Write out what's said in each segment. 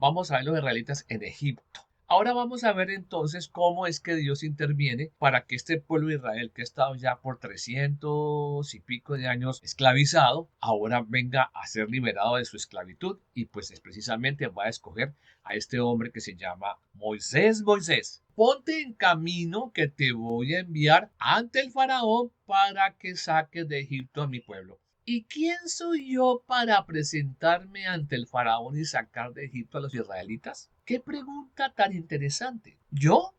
Vamos a ver los israelitas en Egipto. Ahora vamos a ver entonces cómo es que Dios interviene para que este pueblo de Israel, que ha estado ya por 300 y pico de años esclavizado, ahora venga a ser liberado de su esclavitud. Y pues es precisamente va a escoger a este hombre que se llama Moisés. Moisés, ponte en camino que te voy a enviar ante el faraón para que saques de Egipto a mi pueblo. ¿Y quién soy yo para presentarme ante el faraón y sacar de Egipto a los israelitas? ¡Qué pregunta tan interesante! ¿Yo?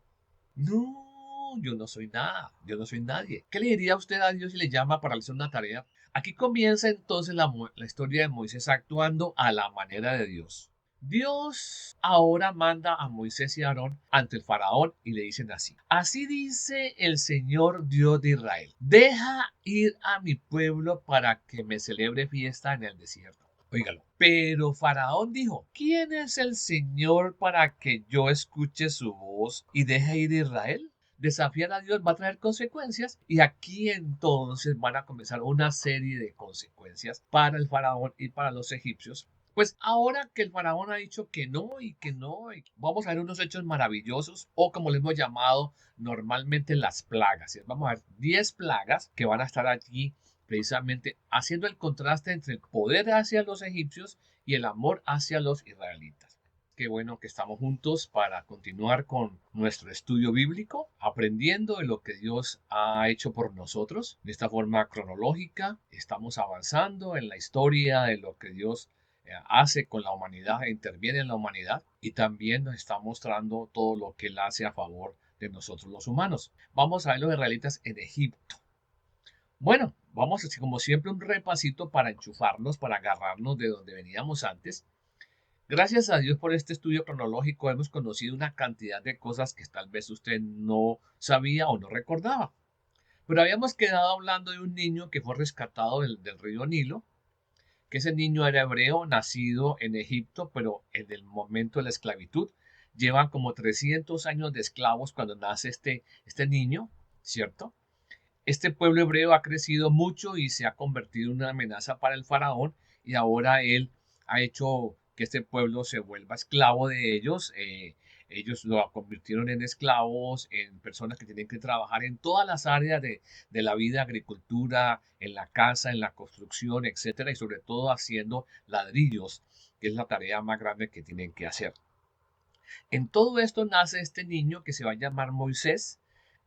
No, yo no soy nada, yo no soy nadie. ¿Qué le diría usted a Dios si le llama para hacer una tarea? Aquí comienza entonces la historia de Moisés actuando a la manera de Dios. Dios ahora manda a Moisés y a Aarón ante el faraón y le dicen así: así dice el Señor Dios de Israel, deja ir a mi pueblo para que me celebre fiesta en el desierto. Óigalo. Pero Faraón dijo: ¿quién es el Señor para que yo escuche su voz y deje ir a Israel? Desafiar a Dios va a traer consecuencias, y aquí entonces van a comenzar una serie de consecuencias para el faraón y para los egipcios. Pues ahora que el faraón ha dicho que no y que no, vamos a ver unos hechos maravillosos, o como le hemos llamado normalmente las plagas. Vamos a ver 10 plagas que van a estar allí precisamente haciendo el contraste entre el poder hacia los egipcios y el amor hacia los israelitas. Qué bueno que estamos juntos para continuar con nuestro estudio bíblico, aprendiendo de lo que Dios ha hecho por nosotros. De esta forma cronológica, estamos avanzando en la historia de lo que Dios hace con la humanidad e interviene en la humanidad, y también nos está mostrando todo lo que Él hace a favor de nosotros los humanos. Vamos a ver los israelitas en Egipto. Bueno, vamos a hacer como siempre un repasito para enchufarnos, para agarrarnos de donde veníamos antes. Gracias a Dios por este estudio cronológico hemos conocido una cantidad de cosas que tal vez usted no sabía o no recordaba. Pero habíamos quedado hablando de un niño que fue rescatado del río Nilo, que ese niño era hebreo, nacido en Egipto, pero en el momento de la esclavitud. Llevan como 300 años de esclavos cuando nace este niño, ¿cierto? Este pueblo hebreo ha crecido mucho y se ha convertido en una amenaza para el faraón, y ahora él ha hecho que este pueblo se vuelva esclavo de ellos. Ellos lo convirtieron en esclavos, en personas que tienen que trabajar en todas las áreas de la vida, agricultura, en la casa, en la construcción, etcétera, y sobre todo haciendo ladrillos, que es la tarea más grande que tienen que hacer. En todo esto nace este niño que se va a llamar Moisés,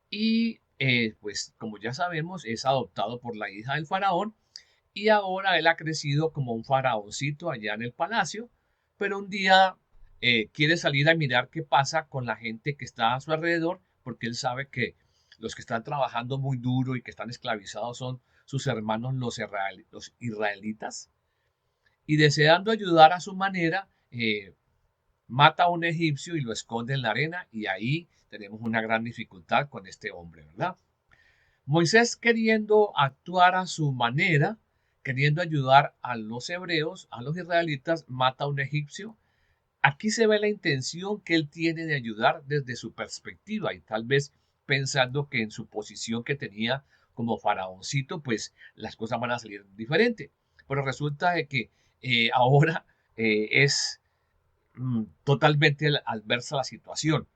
y pues como ya sabemos es adoptado por la hija del faraón, y ahora él ha crecido como un faraoncito allá en el palacio, pero un día quiere salir a mirar qué pasa con la gente que está a su alrededor, porque él sabe que los que están trabajando muy duro y que están esclavizados son sus hermanos los israelitas, y deseando ayudar a su manera, mata a un egipcio y lo esconde en la arena, y ahí tenemos una gran dificultad con este hombre, ¿verdad? Moisés, queriendo actuar a su manera, queriendo ayudar a los hebreos, a los israelitas, mata a un egipcio. Aquí se ve la intención que él tiene de ayudar desde su perspectiva, y tal vez pensando que en su posición que tenía como faraoncito, pues las cosas van a salir diferente. Pero resulta de que ahora es totalmente adversa la situación.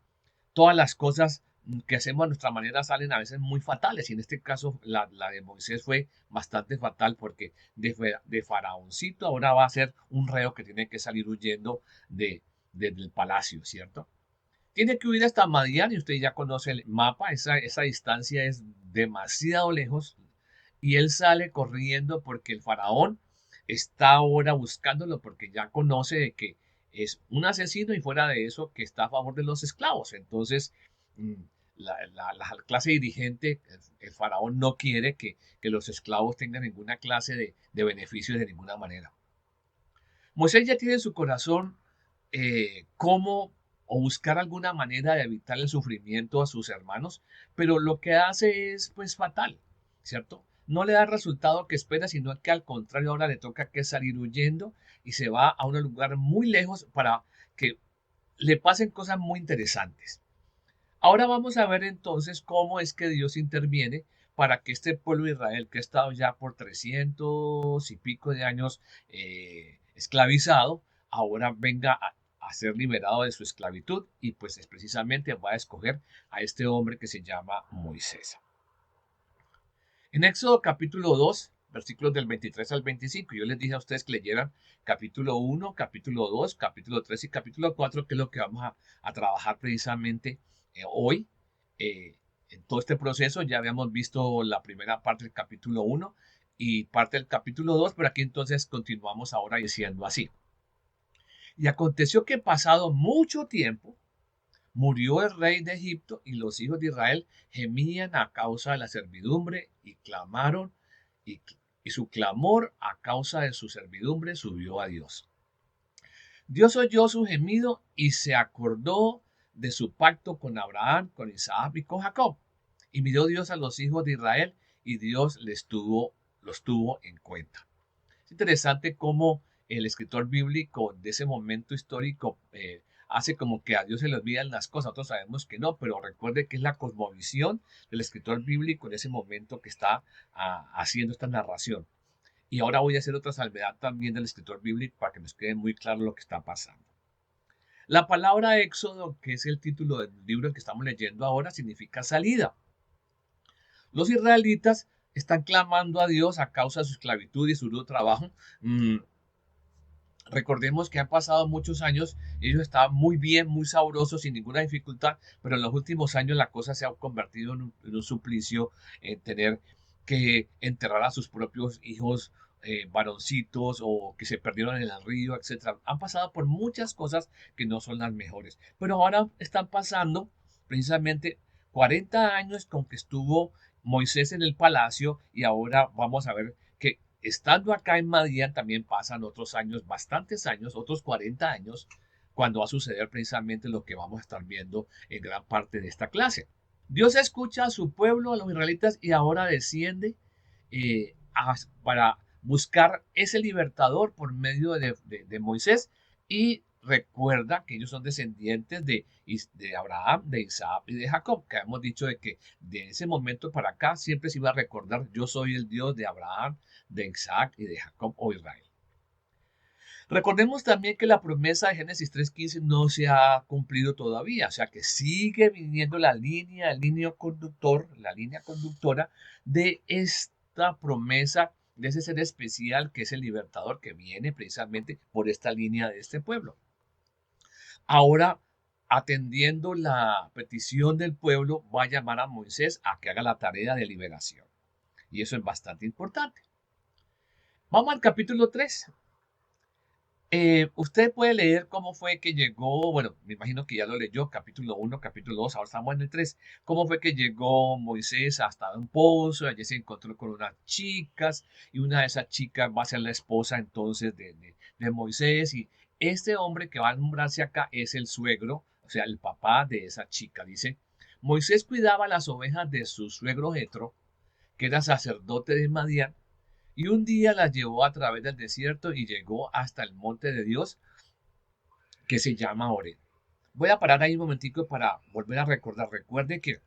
Todas las cosas que hacemos a nuestra manera salen a veces muy fatales, y en este caso la de Moisés fue bastante fatal, porque de faraoncito ahora va a ser un reo que tiene que salir huyendo del palacio, ¿cierto? Tiene que huir hasta Madián, y usted ya conoce el mapa, esa distancia es demasiado lejos, y él sale corriendo porque el faraón está ahora buscándolo, porque ya conoce de que es un asesino, y fuera de eso que está a favor de los esclavos. Entonces, mm, la clase dirigente, el faraón no quiere que los esclavos tengan ninguna clase de beneficios de ninguna manera. Moisés ya tiene en su corazón cómo o buscar alguna manera de evitar el sufrimiento a sus hermanos, pero lo que hace es pues fatal, ¿cierto? No le da el resultado que espera, sino que al contrario ahora le toca que salir huyendo, y se va a un lugar muy lejos para que le pasen cosas muy interesantes. Ahora vamos a ver entonces cómo es que Dios interviene para que este pueblo de Israel, que ha estado ya por 300 y pico de años esclavizado, ahora venga a ser liberado de su esclavitud y pues es precisamente va a escoger a este hombre que se llama Moisés. En Éxodo capítulo 2, versículos del 23 al 25, yo les dije a ustedes que leyeran capítulo 1, capítulo 2, capítulo 3 y capítulo 4, que es lo que vamos a trabajar precisamente hoy. En todo este proceso ya habíamos visto la primera parte del capítulo 1 y parte del capítulo 2, pero aquí entonces continuamos ahora diciendo así. Y aconteció que pasado mucho tiempo, murió el rey de Egipto y los hijos de Israel gemían a causa de la servidumbre y clamaron y, y su clamor a causa de su servidumbre subió a Dios. Dios oyó su gemido y se acordó de su pacto con Abraham, con Isaac y con Jacob. Y miró Dios a los hijos de Israel y Dios los tuvo en cuenta. Es interesante cómo el escritor bíblico de ese momento histórico hace como que a Dios se le olvidan las cosas. Nosotros sabemos que no, pero recuerde que es la cosmovisión del escritor bíblico en ese momento que está haciendo esta narración. Y ahora voy a hacer otra salvedad también del escritor bíblico para que nos quede muy claro lo que está pasando. La palabra Éxodo, que es el título del libro que estamos leyendo ahora, significa salida. Los israelitas están clamando a Dios a causa de su esclavitud y su duro trabajo. Recordemos que han pasado muchos años, ellos estaban muy bien, muy sabrosos, sin ninguna dificultad, pero en los últimos años la cosa se ha convertido en un suplicio, en tener que enterrar a sus propios hijos varoncitos o que se perdieron en el río, etc. Han pasado por muchas cosas que no son las mejores, pero ahora están pasando precisamente 40 años con que estuvo Moisés en el palacio y ahora vamos a ver que estando acá en Madián también pasan otros años, bastantes años, otros 40 años, cuando va a suceder precisamente lo que vamos a estar viendo en gran parte de esta clase. Dios escucha a su pueblo, a los israelitas, y ahora desciende para buscar ese libertador por medio de Moisés y recuerda que ellos son descendientes de Abraham, de Isaac y de Jacob, que hemos dicho de que de ese momento para acá siempre se iba a recordar, yo soy el Dios de Abraham, de Isaac y de Jacob o Israel. Recordemos también que la promesa de Génesis 3.15 no se ha cumplido todavía, o sea que sigue viniendo la línea conductora de esta promesa de ese ser especial que es el libertador que viene precisamente por esta línea de este pueblo. Ahora, atendiendo la petición del pueblo, va a llamar a Moisés a que haga la tarea de liberación. Y eso es bastante importante. Vamos al capítulo 3. Usted puede leer cómo fue que llegó, bueno, me imagino que ya lo leyó, capítulo 1, capítulo 2, ahora estamos en el 3, cómo fue que llegó Moisés hasta un pozo, allí se encontró con unas chicas y una de esas chicas va a ser la esposa entonces de Moisés y este hombre que va a nombrarse acá es el suegro, o sea, el papá de esa chica, dice, Moisés cuidaba las ovejas de su suegro Jetro, que era sacerdote de Madián, y un día las llevó a través del desierto y llegó hasta el monte de Dios que se llama Oreb. Voy a parar ahí un momentico para volver a recordar. Recuerde que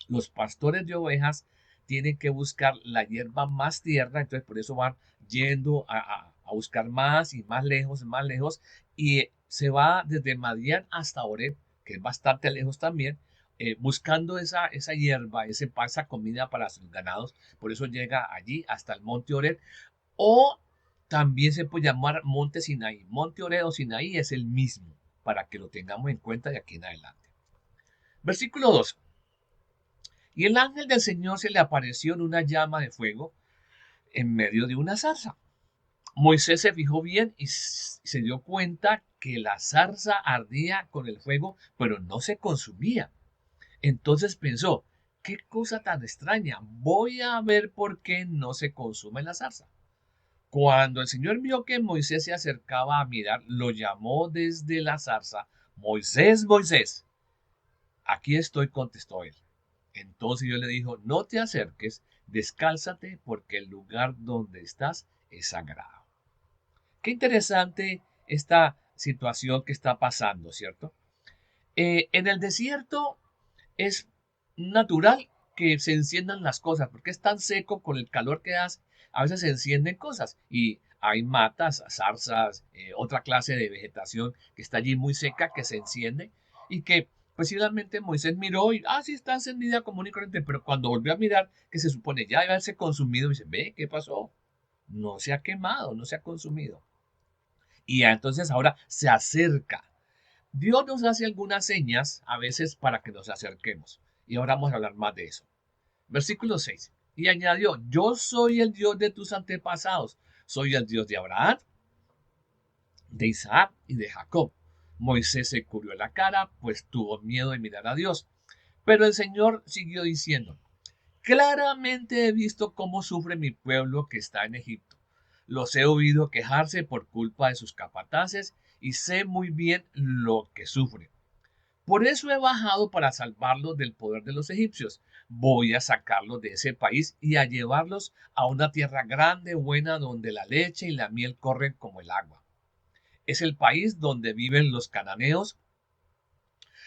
los pastores de ovejas tienen que buscar la hierba más tierna, entonces por eso van yendo a buscar más y más lejos, y se va desde Madián hasta Oreb, que es bastante lejos también, buscando esa hierba, esa comida para sus ganados. Por eso llega allí hasta el monte Oreb, o también se puede llamar monte Sinaí. Monte Oreb o Sinaí es el mismo, para que lo tengamos en cuenta de aquí en adelante. Versículo 2. Y el ángel del Señor se le apareció en una llama de fuego en medio de una zarza. Moisés se fijó bien y se dio cuenta que la zarza ardía con el fuego, pero no se consumía. Entonces pensó, qué cosa tan extraña, voy a ver por qué no se consume la zarza. Cuando el Señor vio que Moisés se acercaba a mirar, lo llamó desde la zarza, Moisés, Moisés. Aquí estoy, contestó él. Entonces Dios le dijo, no te acerques, descálzate porque el lugar donde estás es sagrado. Qué interesante esta situación que está pasando, ¿cierto? En el desierto es natural que se enciendan las cosas porque es tan seco con el calor que hace, a veces se encienden cosas y hay matas, zarzas, otra clase de vegetación que está allí muy seca, que se enciende y que posiblemente Moisés miró y, sí, está encendida común y corriente, pero cuando volvió a mirar, que se supone ya debe haberse consumido, dice, ve, ¿qué pasó? No se ha quemado, no se ha consumido. Y ya entonces ahora se acerca. Dios nos hace algunas señas a veces para que nos acerquemos. Y ahora vamos a hablar más de eso. Versículo 6. Y añadió, yo soy el Dios de tus antepasados. Soy el Dios de Abraham, de Isaac y de Jacob. Moisés se cubrió la cara, pues tuvo miedo de mirar a Dios. Pero el Señor siguió diciendo, claramente he visto cómo sufre mi pueblo que está en Egipto. Los he oído quejarse por culpa de sus capataces y sé muy bien lo que sufren. Por eso he bajado para salvarlos del poder de los egipcios. Voy a sacarlos de ese país y a llevarlos a una tierra grande, buena, donde la leche y la miel corren como el agua. Es el país donde viven los cananeos,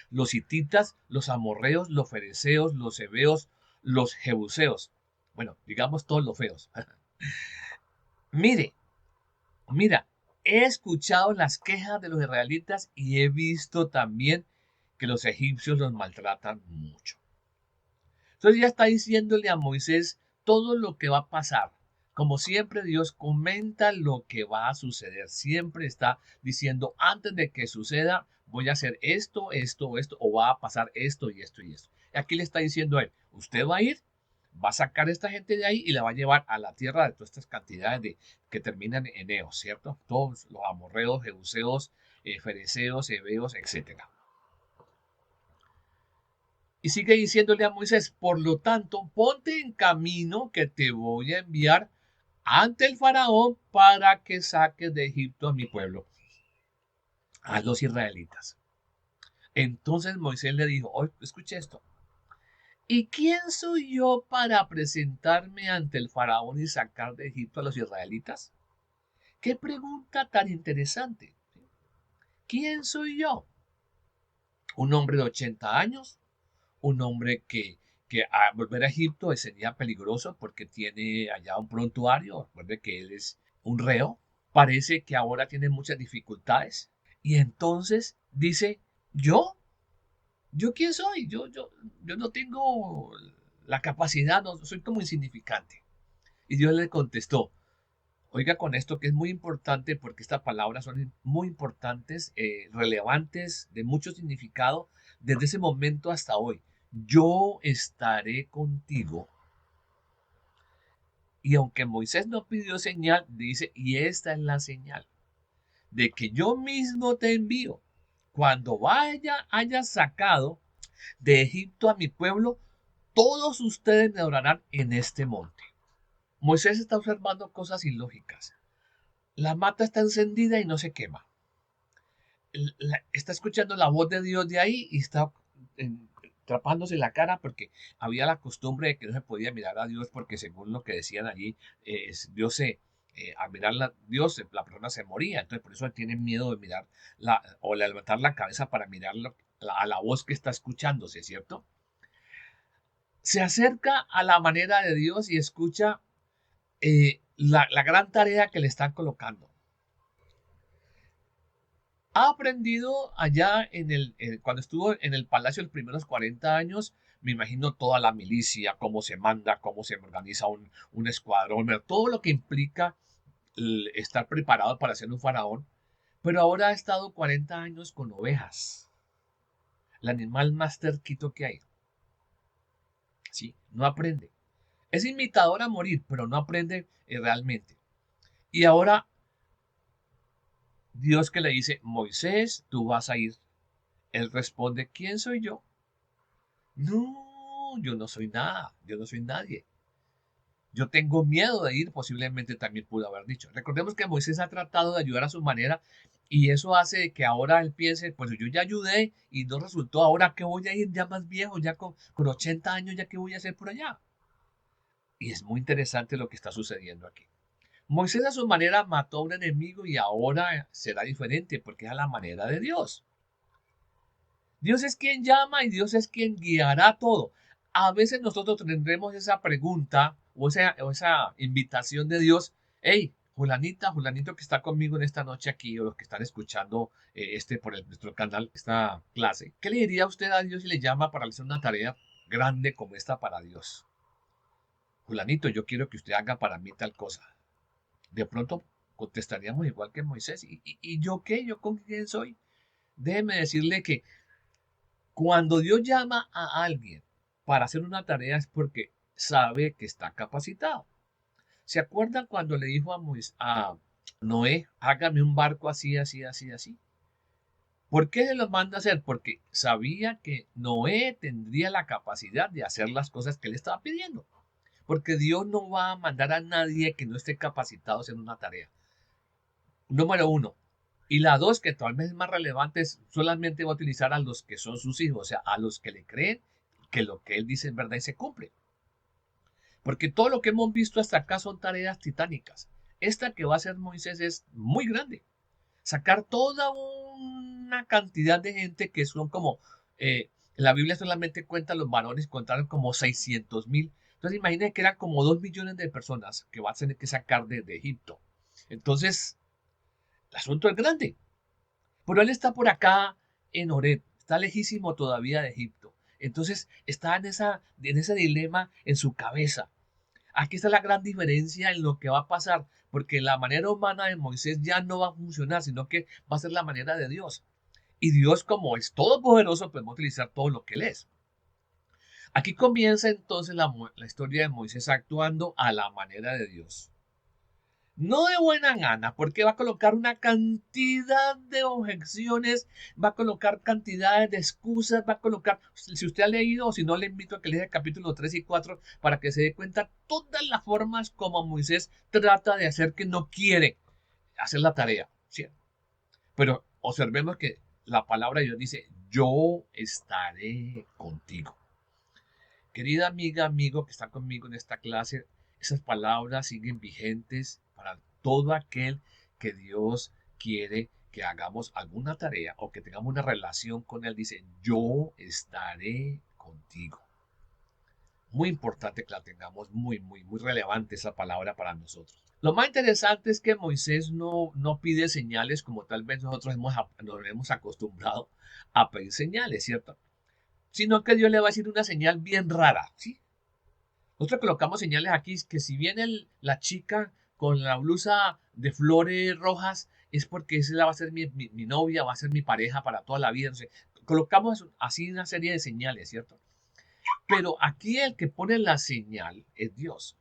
los hititas, los amorreos, los fereceos, los heveos, los jebuseos. Bueno, digamos todos los feos. Mire, mira, he escuchado las quejas de los israelitas y he visto también que los egipcios los maltratan mucho. Entonces ya está diciéndole a Moisés todo lo que va a pasar. Como siempre, Dios comenta lo que va a suceder. Siempre está diciendo, antes de que suceda, voy a hacer esto, esto, esto, o va a pasar esto y esto y esto. Y aquí le está diciendo a él, usted va a ir, va a sacar a esta gente de ahí y la va a llevar a la tierra de todas estas cantidades que terminan en Eos, ¿cierto? Todos los amorreos, jebuseos, fereceos, heveos, etcétera. Y sigue diciéndole a Moisés, por lo tanto, ponte en camino que te voy a enviar ante el faraón para que saques de Egipto a mi pueblo, a los israelitas. Entonces Moisés le dijo, escuche esto, ¿y quién soy yo para presentarme ante el faraón y sacar de Egipto a los israelitas? Qué pregunta tan interesante. ¿Quién soy yo? ¿Un hombre de 80 años? Un hombre que a volver a Egipto sería peligroso porque tiene allá un prontuario, recuerde que él es un reo, parece que ahora tiene muchas dificultades y entonces dice, ¿yo quién soy? Yo no tengo la capacidad, no, soy como insignificante. Y Dios le contestó, oiga con esto que es muy importante porque estas palabras son muy importantes, relevantes, de mucho significado desde ese momento hasta hoy. Yo estaré contigo. Y aunque Moisés no pidió señal, dice, y esta es la señal, de que yo mismo te envío. Cuando haya sacado de Egipto a mi pueblo, todos ustedes me adorarán en este monte. Moisés está observando cosas ilógicas. La mata está encendida y no se quema. Está escuchando la voz de Dios de ahí y está atrapándose la cara porque había la costumbre de que no se podía mirar a Dios porque según lo que decían allí, Dios al mirar a Dios, la persona se moría. Entonces por eso tienen miedo de mirar o levantar la cabeza para mirar a la voz que está escuchándose, ¿cierto? Se acerca a la manera de Dios y escucha la gran tarea que le están colocando. Ha aprendido allá cuando estuvo en el palacio los primeros 40 años, me imagino toda la milicia, cómo se manda, cómo se organiza un escuadrón, todo lo que implica estar preparado para ser un faraón. Pero ahora ha estado 40 años con ovejas, el animal más terquito que hay. Sí, no aprende. Es imitador a morir, pero no aprende realmente. Y ahora Dios que le dice, Moisés, tú vas a ir. Él responde, ¿quién soy yo? No, yo no soy nada, yo no soy nadie. Yo tengo miedo de ir, posiblemente también pudo haber dicho. Recordemos que Moisés ha tratado de ayudar a su manera y eso hace que ahora él piense, pues yo ya ayudé y no resultó, ahora que voy a ir ya más viejo, ya con 80 años, ya que voy a hacer por allá. Y es muy interesante lo que está sucediendo aquí. Moisés a su manera mató a un enemigo y ahora será diferente porque es a la manera de Dios. Dios es quien llama y Dios es quien guiará todo. A veces nosotros tendremos esa pregunta o esa invitación de Dios. Hey, Julanita, Julanito que está conmigo en esta noche aquí, o los que están escuchando por nuestro canal, esta clase, ¿qué le diría usted a Dios si le llama para hacer una tarea grande como esta para Dios? Julanito, yo quiero que usted haga para mí tal cosa. De pronto contestaríamos igual que Moisés. ¿Y yo qué? ¿Yo con quién soy? Déjeme decirle que cuando Dios llama a alguien para hacer una tarea es porque sabe que está capacitado. ¿Se acuerdan cuando le dijo a Noé, hágame un barco así, así, así, así? ¿Por qué se los manda a hacer? Porque sabía que Noé tendría la capacidad de hacer las cosas que él estaba pidiendo. Porque Dios no va a mandar a nadie que no esté capacitado en una tarea. Número uno. Y la dos, que tal vez es más relevante, es solamente va a utilizar a los que son sus hijos, o sea, a los que le creen que lo que él dice es verdad y se cumple. Porque todo lo que hemos visto hasta acá son tareas titánicas. Esta que va a hacer Moisés es muy grande. Sacar toda una cantidad de gente que son como, la Biblia solamente cuenta los varones, contaron como 600,000. Entonces imaginen que eran como 2 millones de personas que va a tener que sacar de Egipto. Entonces, el asunto es grande. Pero él está por acá en Oreb, está lejísimo todavía de Egipto. Entonces está en ese dilema en su cabeza. Aquí está la gran diferencia en lo que va a pasar, porque la manera humana de Moisés ya no va a funcionar, sino que va a ser la manera de Dios. Y Dios, como es todopoderoso, podemos utilizar todo lo que él es. Aquí comienza entonces la historia de Moisés actuando a la manera de Dios. No de buena gana, porque va a colocar una cantidad de objeciones, va a colocar cantidades de excusas, va a colocar, si usted ha leído o si no, le invito a que lea el capítulo 3 y 4 para que se dé cuenta todas las formas como Moisés trata de hacer que no quiere hacer la tarea. ¿Sí? Pero observemos que la palabra de Dios dice, yo estaré contigo. Querida amiga, amigo que está conmigo en esta clase, esas palabras siguen vigentes para todo aquel que Dios quiere que hagamos alguna tarea o que tengamos una relación con Él. Dice, yo estaré contigo. Muy importante que la tengamos, muy, muy, muy relevante esa palabra para nosotros. Lo más interesante es que Moisés no pide señales como tal vez nosotros nos hemos acostumbrado a pedir señales, ¿cierto? Sino que Dios le va a decir una señal bien rara, ¿sí? Nosotros colocamos señales aquí, que si viene la chica con la blusa de flores rojas, es porque esa va a ser mi novia, va a ser mi pareja para toda la vida. No sé. Colocamos así una serie de señales, ¿cierto? Pero aquí el que pone la señal es Dios.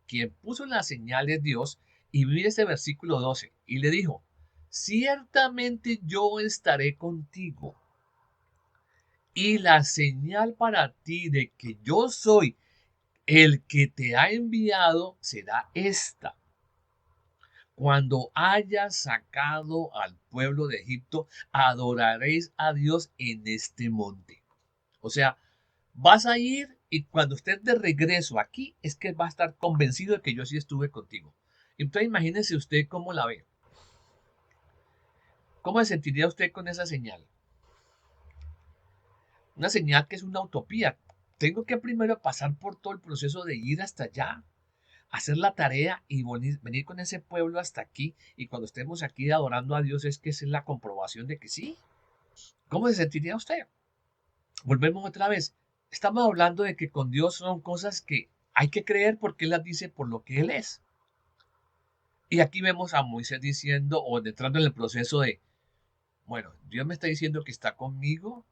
Quien puso la señal es Dios. Y mire este versículo 12. Y le dijo, ciertamente yo estaré contigo. Y la señal para ti de que yo soy el que te ha enviado será esta. Cuando hayas sacado al pueblo de Egipto, adoraréis a Dios en este monte. O sea, vas a ir y cuando estés de regreso aquí es que va a estar convencido de que yo sí estuve contigo. Entonces imagínese usted cómo la ve. ¿Cómo se sentiría usted con esa señal? Una señal que es una utopía. Tengo que primero pasar por todo el proceso de ir hasta allá, hacer la tarea y venir con ese pueblo hasta aquí. Y cuando estemos aquí adorando a Dios es que es la comprobación de que sí. ¿Cómo se sentiría usted? Volvemos otra vez. Estamos hablando de que con Dios son cosas que hay que creer porque Él las dice por lo que Él es. Y aquí vemos a Moisés diciendo o entrando en el proceso de, bueno, Dios me está diciendo que está conmigo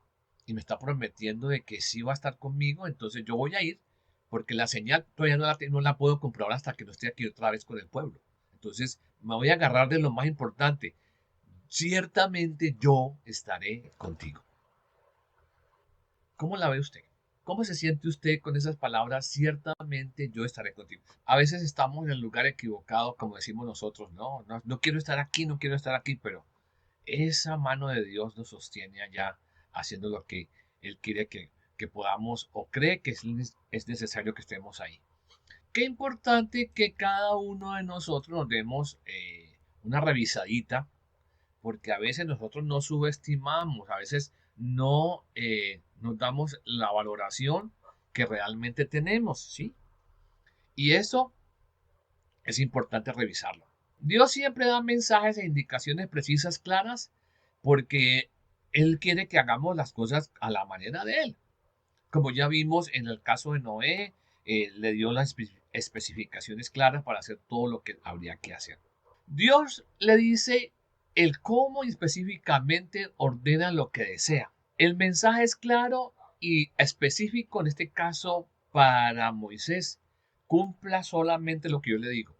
y me está prometiendo de que sí va a estar conmigo, entonces yo voy a ir porque la señal todavía no la puedo comprobar hasta que no esté aquí otra vez con el pueblo. Entonces me voy a agarrar de lo más importante. Ciertamente yo estaré contigo. ¿Cómo la ve usted? ¿Cómo se siente usted con esas palabras? Ciertamente yo estaré contigo. A veces estamos en el lugar equivocado, como decimos nosotros, no quiero estar aquí, no quiero estar aquí, pero esa mano de Dios nos sostiene allá haciendo lo que Él quiere que podamos o cree que es necesario que estemos ahí. Qué importante que cada uno de nosotros nos demos una revisadita, porque a veces nosotros no subestimamos, a veces no nos damos la valoración que realmente tenemos, ¿sí? Y eso es importante revisarlo. Dios siempre da mensajes e indicaciones precisas, claras, porque Él quiere que hagamos las cosas a la manera de Él. Como ya vimos en el caso de Noé, le dio las especificaciones claras para hacer todo lo que habría que hacer. Dios le dice el cómo y específicamente ordena lo que desea. El mensaje es claro y específico en este caso para Moisés. Cumpla solamente lo que yo le digo.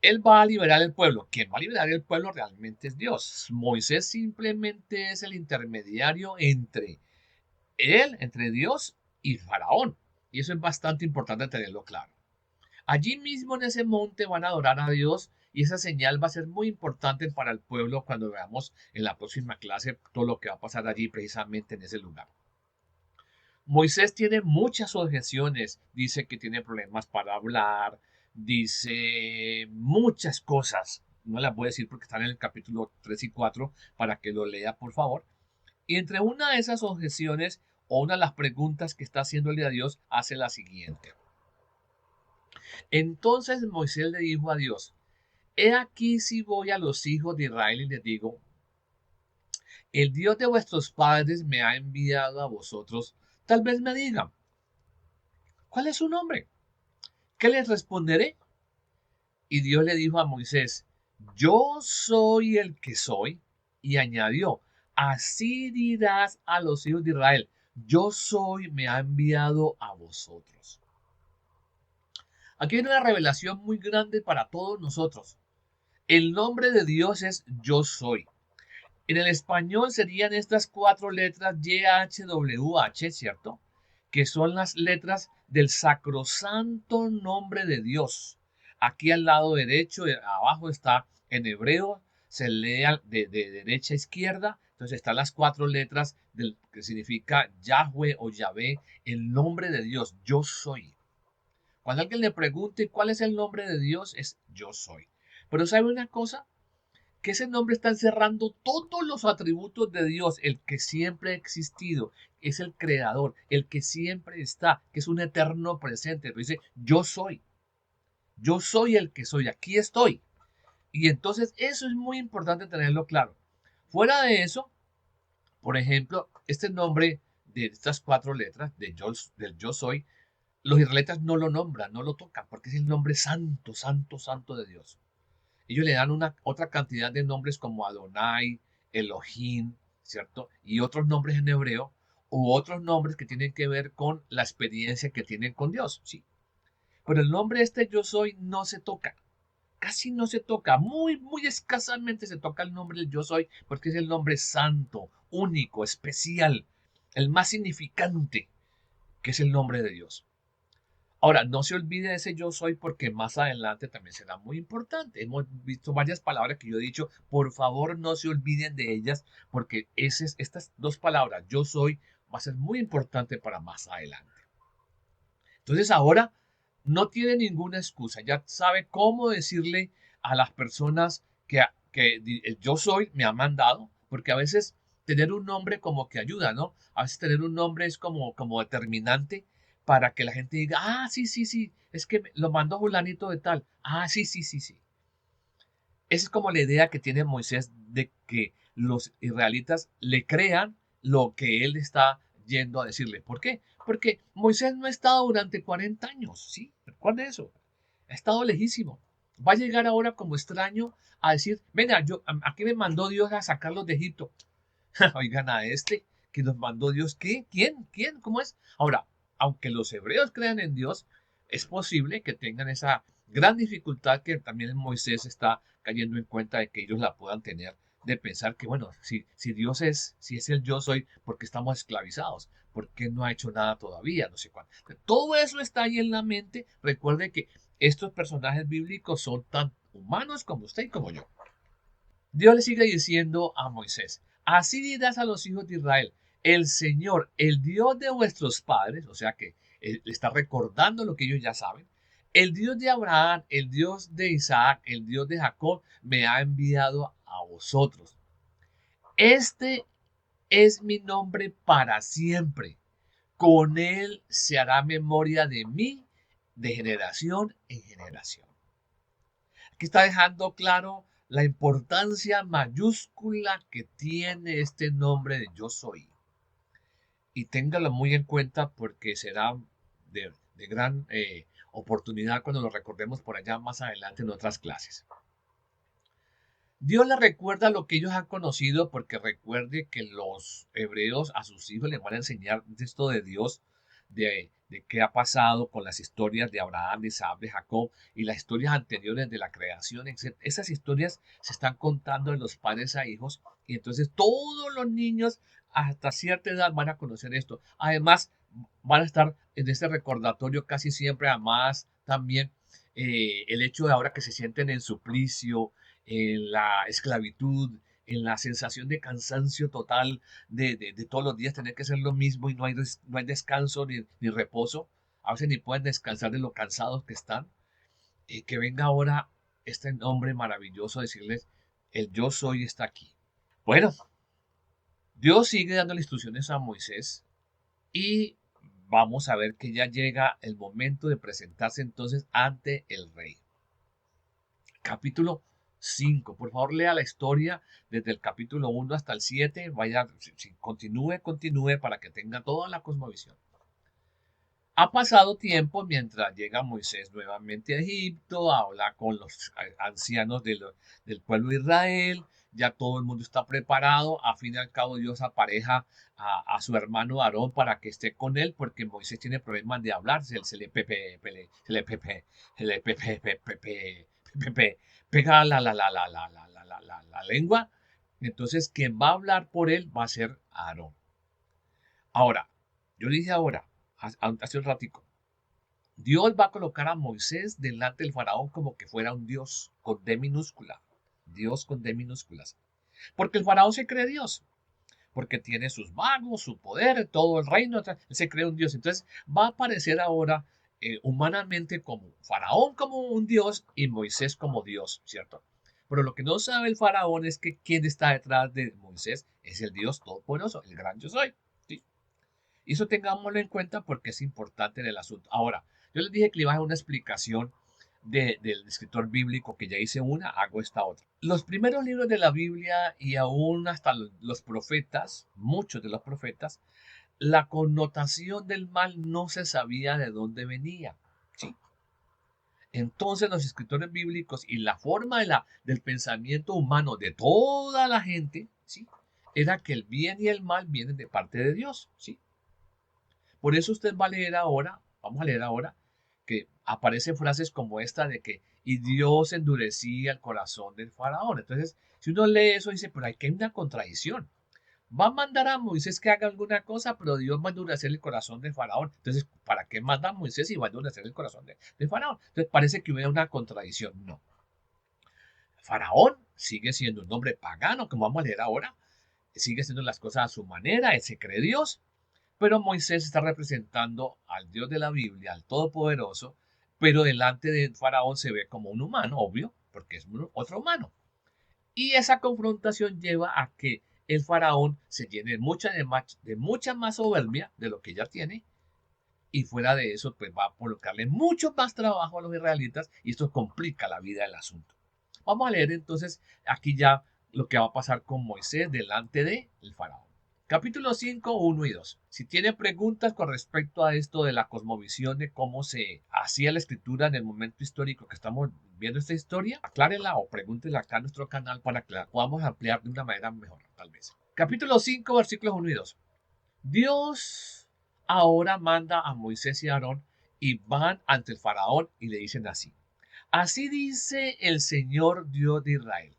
Él va a liberar el pueblo. Quien va a liberar el pueblo realmente es Dios. Moisés simplemente es el intermediario entre Dios y Faraón. Y eso es bastante importante tenerlo claro. Allí mismo en ese monte van a adorar a Dios y esa señal va a ser muy importante para el pueblo cuando veamos en la próxima clase todo lo que va a pasar allí precisamente en ese lugar. Moisés tiene muchas objeciones, dice que tiene problemas para hablar, dice muchas cosas, no las voy a decir porque están en el capítulo 3 y 4 para que lo lea por favor. Y entre una de esas objeciones o una de las preguntas que está haciéndole a Dios hace la siguiente. Entonces Moisés le dijo a Dios, he aquí si voy a los hijos de Israel y les digo, el Dios de vuestros padres me ha enviado a vosotros, tal vez me digan, ¿cuál es su nombre? ¿Qué les responderé? Y Dios le dijo a Moisés, yo soy el que soy. Y añadió, así dirás a los hijos de Israel, yo soy, me ha enviado a vosotros. Aquí hay una revelación muy grande para todos nosotros. El nombre de Dios es yo soy. En el español serían estas cuatro letras YHWH, ¿cierto? Que son las letras del sacrosanto nombre de Dios. Aquí al lado derecho, abajo está en hebreo, se lee de derecha a izquierda. Entonces están las cuatro letras del que significa Yahweh o Yahvé, el nombre de Dios, yo soy. Cuando alguien le pregunte cuál es el nombre de Dios, es yo soy. Pero ¿sabe una cosa? Que ese nombre está encerrando todos los atributos de Dios, el que siempre ha existido, es el creador, el que siempre está, que es un eterno presente. Pero dice, yo soy el que soy, aquí estoy. Y entonces eso es muy importante tenerlo claro. Fuera de eso, por ejemplo, este nombre de estas cuatro letras del yo soy, los israelitas no lo nombran, no lo tocan, porque es el nombre santo, santo, santo de Dios. Ellos le dan otra cantidad de nombres como Adonai, Elohim, ¿cierto? Y otros nombres en hebreo, u otros nombres que tienen que ver con la experiencia que tienen con Dios, ¿sí? Pero el nombre este yo soy no se toca, casi no se toca, muy, muy escasamente se toca el nombre del yo soy, porque es el nombre santo, único, especial, el más significante, que es el nombre de Dios. Ahora, no se olvide de ese yo soy porque más adelante también será muy importante. Hemos visto varias palabras que yo he dicho, por favor no se olviden de ellas porque estas dos palabras, yo soy, va a ser muy importante para más adelante. Entonces ahora no tiene ninguna excusa, ya sabe cómo decirle a las personas que el yo soy me ha mandado, porque a veces tener un nombre como que ayuda, ¿no? A veces tener un nombre es como determinante para que la gente diga, ah, sí, sí, sí, es que lo mandó fulanito de tal, ah, sí, sí, sí, sí. Esa es como la idea que tiene Moisés de que los israelitas le crean lo que él está yendo a decirle. ¿Por qué? Porque Moisés no ha estado durante 40 años, ¿sí? Recuerden eso. Ha estado lejísimo. Va a llegar ahora como extraño a decir, venga, aquí me mandó Dios a sacarlos de Egipto. Oigan a este que nos mandó Dios. ¿Qué? ¿Quién? ¿Quién? ¿Cómo es? Ahora, aunque los hebreos crean en Dios, es posible que tengan esa gran dificultad que también Moisés está cayendo en cuenta de que ellos la puedan tener, de pensar que, bueno, si Dios si es el yo soy, ¿por qué estamos esclavizados? ¿Por qué no ha hecho nada todavía? No sé cuánto. Todo eso está ahí en la mente. Recuerde que estos personajes bíblicos son tan humanos como usted y como yo. Dios le sigue diciendo a Moisés, así dirás a los hijos de Israel, el Señor, el Dios de vuestros padres, o sea que le está recordando lo que ellos ya saben, el Dios de Abraham, el Dios de Isaac, el Dios de Jacob, me ha enviado a vosotros. Este es mi nombre para siempre. Con él se hará memoria de mí de generación en generación. Aquí está dejando claro la importancia mayúscula que tiene este nombre de yo soy. Y téngalo muy en cuenta porque será de gran oportunidad cuando lo recordemos por allá más adelante en otras clases. Dios les recuerda lo que ellos han conocido porque recuerde que los hebreos a sus hijos les van a enseñar esto de Dios, de qué ha pasado con las historias de Abraham, de Isaac, de Jacob y las historias anteriores de la creación, etc. Esas historias se están contando de los padres a hijos y entonces todos los niños hasta cierta edad van a conocer esto. Además, van a estar en este recordatorio casi siempre, además también el hecho de ahora que se sienten en suplicio, en la esclavitud, en la sensación de cansancio total de todos los días tener que hacer lo mismo y no hay descanso ni reposo. A veces ni pueden descansar de lo cansados que están. Que venga ahora este nombre maravilloso, decirles, el yo soy está aquí. Bueno, Dios sigue dando instrucciones a Moisés y vamos a ver que ya llega el momento de presentarse entonces ante el rey. Capítulo 5. Por favor, lea la historia desde el capítulo 1 hasta el 7. Vaya, continúe para que tenga toda la cosmovisión. Ha pasado tiempo mientras llega Moisés nuevamente a Egipto, habla con los ancianos del pueblo de Israel, ya todo el mundo está preparado, a fin y al cabo Dios apareja a su hermano Aarón para que esté con él, porque Moisés tiene problemas de hablar, se le pega la lengua, entonces quien va a hablar por él va a ser Aarón. Ahora, yo dije ahora, hace un ratico, Dios va a colocar a Moisés delante del faraón como que fuera un Dios con D minúscula. Dios con D minúsculas. Porque el faraón se cree Dios. Porque tiene sus magos, su poder, todo el reino. Él se cree un Dios. Entonces va a aparecer ahora humanamente como faraón como un Dios y Moisés como Dios, ¿cierto? Pero lo que no sabe el faraón es que quien está detrás de Moisés es el Dios todopoderoso, el gran yo soy. ¿Sí? Y eso tengámoslo en cuenta porque es importante en el asunto. Ahora, yo les dije que le iba a dar una explicación del escritor bíblico, que ya hice una, hago esta otra. Los primeros libros de la Biblia y aún hasta los profetas, muchos de los profetas, la connotación del mal no se sabía de dónde venía. ¿Sí? Entonces los escritores bíblicos y la forma del pensamiento humano de toda la gente, ¿sí? Era que el bien y el mal vienen de parte de Dios. ¿Sí? Por eso usted va a leer ahora, vamos a leer ahora, que aparecen frases como esta de que y Dios endurecía el corazón del faraón. Entonces, si uno lee eso, dice, pero hay una contradicción. Va a mandar a Moisés que haga alguna cosa, pero Dios va a endurecer el corazón del faraón. Entonces, ¿para qué manda a Moisés si va a endurecer el corazón del faraón? Entonces, parece que hubiera una contradicción. No. Faraón sigue siendo un hombre pagano, como vamos a leer ahora. Sigue haciendo las cosas a su manera, él se cree Dios. Pero Moisés está representando al Dios de la Biblia, al Todopoderoso, pero delante de Faraón se ve como un humano, obvio, porque es otro humano. Y esa confrontación lleva a que el Faraón se llene de mucha más soberbia de lo que ya tiene. Y fuera de eso, pues va a colocarle mucho más trabajo a los israelitas y esto complica la vida del asunto. Vamos a leer entonces aquí ya lo que va a pasar con Moisés delante del Faraón. Capítulo 5, 1 y 2. Si tiene preguntas con respecto a esto de la cosmovisión, de cómo se hacía la escritura en el momento histórico que estamos viendo esta historia, aclárenla o pregúntenla acá en nuestro canal para que la podamos ampliar de una manera mejor, tal vez. Capítulo 5, versículos 1 y 2. Dios ahora manda a Moisés y a Aarón y van ante el faraón y le dicen así. Así dice el Señor Dios de Israel.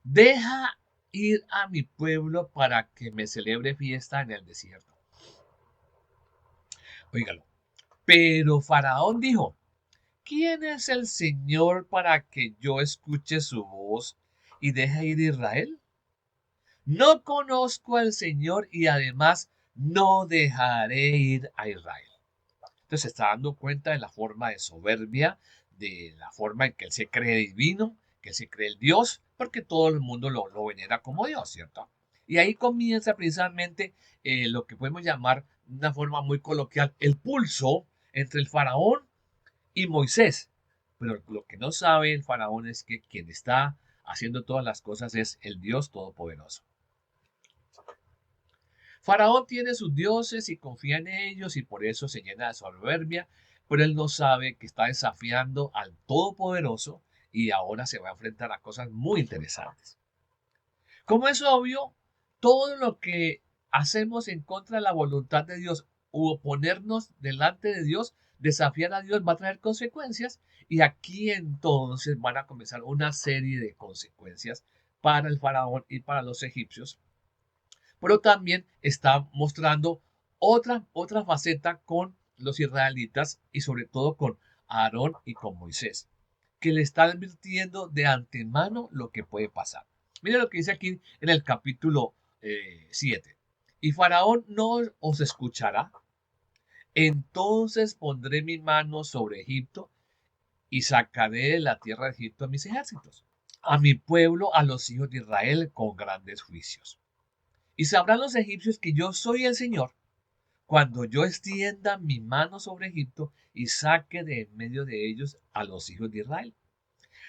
Deja ir a mi pueblo para que me celebre fiesta en el desierto. Óigalo. Pero Faraón dijo, ¿quién es el Señor para que yo escuche su voz y deje ir a Israel? No conozco al Señor y además no dejaré ir a Israel. Entonces se está dando cuenta de la forma de soberbia, de la forma en que él se cree divino, que él se cree el Dios, porque todo el mundo lo venera como Dios, ¿cierto? Y ahí comienza precisamente lo que podemos llamar de una forma muy coloquial el pulso entre el faraón y Moisés. Pero lo que no sabe el faraón es que quien está haciendo todas las cosas es el Dios Todopoderoso. Faraón tiene sus dioses y confía en ellos y por eso se llena de soberbia, pero él no sabe que está desafiando al Todopoderoso y ahora se va a enfrentar a cosas muy interesantes. Como es obvio, todo lo que hacemos en contra de la voluntad de Dios u oponernos delante de Dios, desafiar a Dios va a traer consecuencias y aquí entonces van a comenzar una serie de consecuencias para el faraón y para los egipcios, pero también está mostrando otra faceta con los israelitas y sobre todo con Aarón y con Moisés, que le está advirtiendo de antemano lo que puede pasar. Mira lo que dice aquí en el capítulo 7. Y Faraón no os escuchará, entonces pondré mi mano sobre Egipto y sacaré de la tierra de Egipto a mis ejércitos, a mi pueblo, a los hijos de Israel, con grandes juicios. Y sabrán los egipcios que yo soy el Señor, cuando yo extienda mi mano sobre Egipto y saque de en medio de ellos a los hijos de Israel.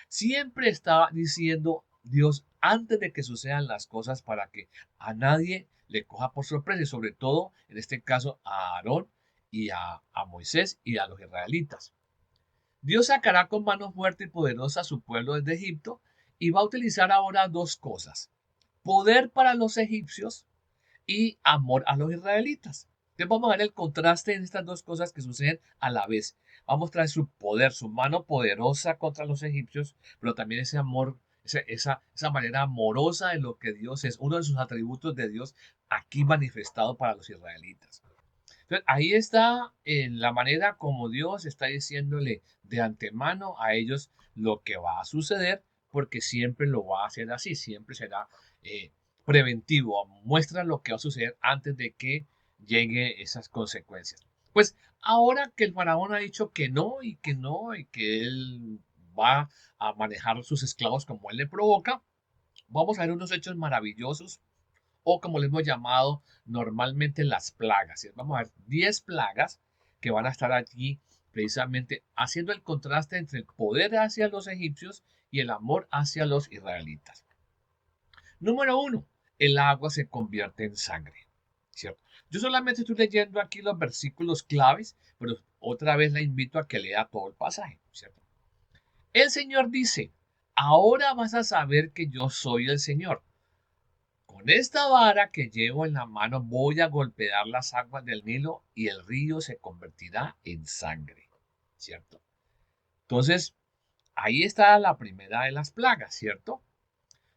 Siempre estaba diciendo Dios antes de que sucedan las cosas para que a nadie le coja por sorpresa y sobre todo, en este caso, a Aarón y a Moisés y a los israelitas. Dios sacará con mano fuerte y poderosa a su pueblo desde Egipto y va a utilizar ahora dos cosas: poder para los egipcios y amor a los israelitas. Entonces vamos a ver el contraste en estas dos cosas que suceden a la vez. Vamos a traer su poder, su mano poderosa contra los egipcios, pero también ese amor, esa manera amorosa de lo que Dios es, uno de sus atributos de Dios aquí manifestado para los israelitas. Entonces, ahí está la manera como Dios está diciéndole de antemano a ellos lo que va a suceder, porque siempre lo va a hacer así, siempre será preventivo, muestra lo que va a suceder antes de que llegue esas consecuencias. Pues ahora que el faraón ha dicho que no y que no y que él va a manejar sus esclavos como él le provoca, vamos a ver unos hechos maravillosos o como le hemos llamado normalmente las plagas. Vamos a ver 10 plagas que van a estar allí precisamente haciendo el contraste entre el poder hacia los egipcios y el amor hacia los israelitas. Número 1, el agua se convierte en sangre, ¿cierto? Yo solamente estoy leyendo aquí los versículos claves, pero otra vez la invito a que lea todo el pasaje, ¿cierto? El Señor dice: ahora vas a saber que yo soy el Señor. Con esta vara que llevo en la mano voy a golpear las aguas del Nilo y el río se convertirá en sangre, ¿cierto? Entonces, ahí está la primera de las plagas, ¿cierto?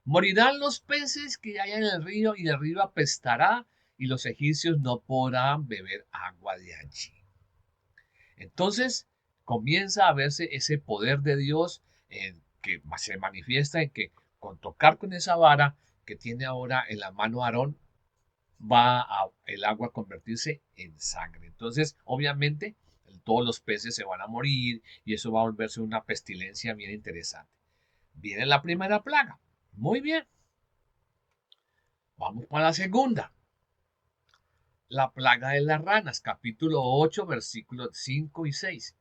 Morirán los peces que hay en el río y el río apestará y los egipcios no podrán beber agua de allí. Entonces, comienza a verse ese poder de Dios que se manifiesta en que con tocar con esa vara que tiene ahora en la mano Aarón, el agua a convertirse en sangre. Entonces, obviamente, todos los peces se van a morir y eso va a volverse una pestilencia bien interesante. Viene la primera plaga. Muy bien. Vamos para la segunda. La plaga de las ranas, capítulo 8, versículos 5 y 6.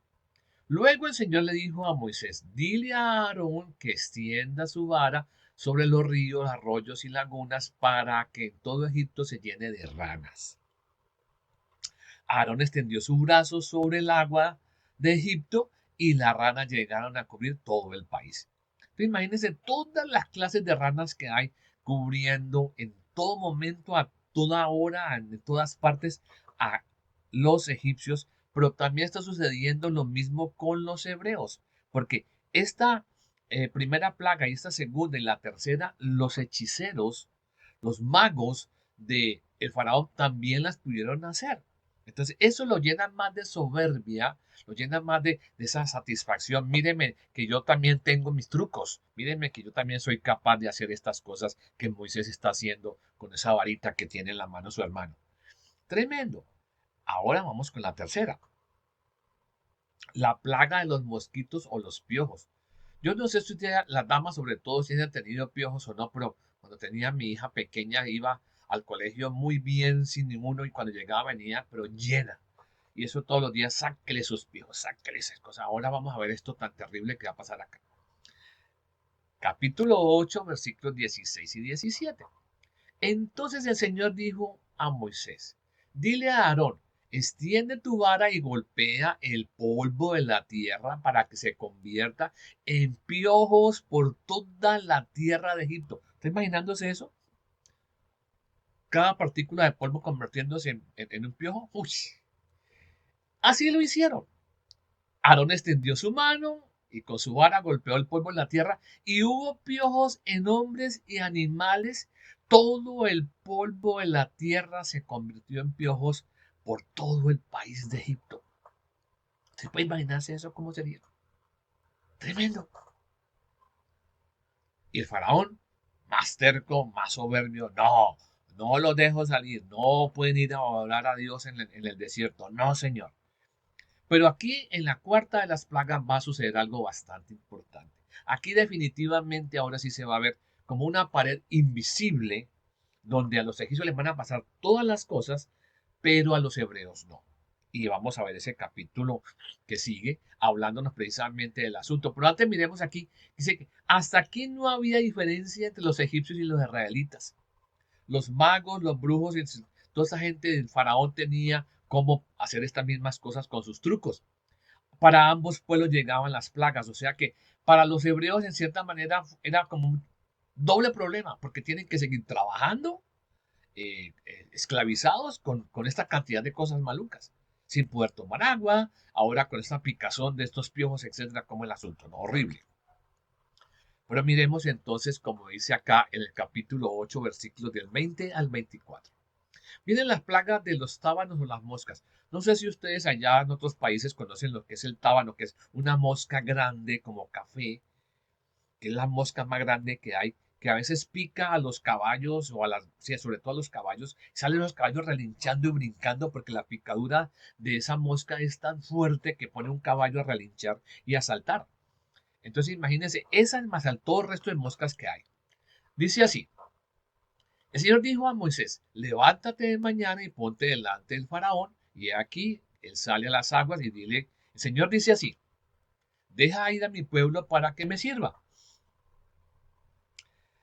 Luego el Señor le dijo a Moisés: dile a Aarón que extienda su vara sobre los ríos, arroyos y lagunas para que todo Egipto se llene de ranas. Aarón extendió su brazo sobre el agua de Egipto y las ranas llegaron a cubrir todo el país. Entonces, imagínense todas las clases de ranas que hay cubriendo en todo momento, a toda hora, en todas partes a los egipcios, pero también está sucediendo lo mismo con los hebreos, porque esta primera plaga y esta segunda y la tercera, los hechiceros, los magos de el faraón también las pudieron hacer. Entonces, eso lo llena más de soberbia, lo llena más de esa satisfacción. Míreme que yo también tengo mis trucos. Míreme que yo también soy capaz de hacer estas cosas que Moisés está haciendo con esa varita que tiene en la mano su hermano. Tremendo. Ahora vamos con la tercera. La plaga de los mosquitos o los piojos. Yo no sé si usted, las damas sobre todo, si han tenido piojos o no, pero cuando tenía mi hija pequeña iba al colegio muy bien sin ninguno y cuando llegaba venía pero llena. Y eso todos los días, sáquele sus piojos, sáquele esas cosas. Ahora vamos a ver esto tan terrible que va a pasar acá. Capítulo 8, versículos 16 y 17. Entonces el Señor dijo a Moisés, dile a Aarón, extiende tu vara y golpea el polvo de la tierra para que se convierta en piojos por toda la tierra de Egipto. ¿Está imaginándose eso? Cada partícula de polvo convirtiéndose en un piojo. Uy. Así lo hicieron. Aarón extendió su mano y con su vara golpeó el polvo en la tierra y hubo piojos en hombres y animales. Todo el polvo de la tierra se convirtió en piojos por todo el país de Egipto. ¿Se puede imaginarse eso cómo sería? Tremendo. Y el faraón, más terco, más soberbio, no los dejo salir, no pueden ir a adorar a Dios en el desierto, no, señor. Pero aquí en la cuarta de las plagas va a suceder algo bastante importante. Aquí definitivamente ahora sí se va a ver como una pared invisible donde a los egipcios les van a pasar todas las cosas, pero a los hebreos no. Y vamos a ver ese capítulo que sigue hablándonos precisamente del asunto. Pero antes miremos aquí, dice que hasta aquí no había diferencia entre los egipcios y los israelitas. Los magos, los brujos, y toda esa gente del faraón tenía cómo hacer estas mismas cosas con sus trucos. Para ambos pueblos llegaban las plagas, o sea que para los hebreos en cierta manera era como un doble problema, porque tienen que seguir trabajando esclavizados con esta cantidad de cosas malucas, sin poder tomar agua, ahora con esta picazón de estos piojos, etcétera, como el asunto, ¿no? Horrible. Pero miremos entonces, como dice acá en el capítulo 8, versículos del 20 al 24. Vienen las plagas de los tábanos o las moscas. No sé si ustedes allá en otros países conocen lo que es el tábano, que es una mosca grande como café, que es la mosca más grande que hay, que a veces pica a los caballos o a las, sí, sobre todo a los caballos, salen los caballos relinchando y brincando porque la picadura de esa mosca es tan fuerte que pone un caballo a relinchar y a saltar. Entonces imagínense, esa más al todo el resto de moscas que hay. Dice así, el Señor dijo a Moisés, levántate de mañana y ponte delante del faraón, y aquí él sale a las aguas y dile, el Señor dice así, deja ir a mi pueblo para que me sirva.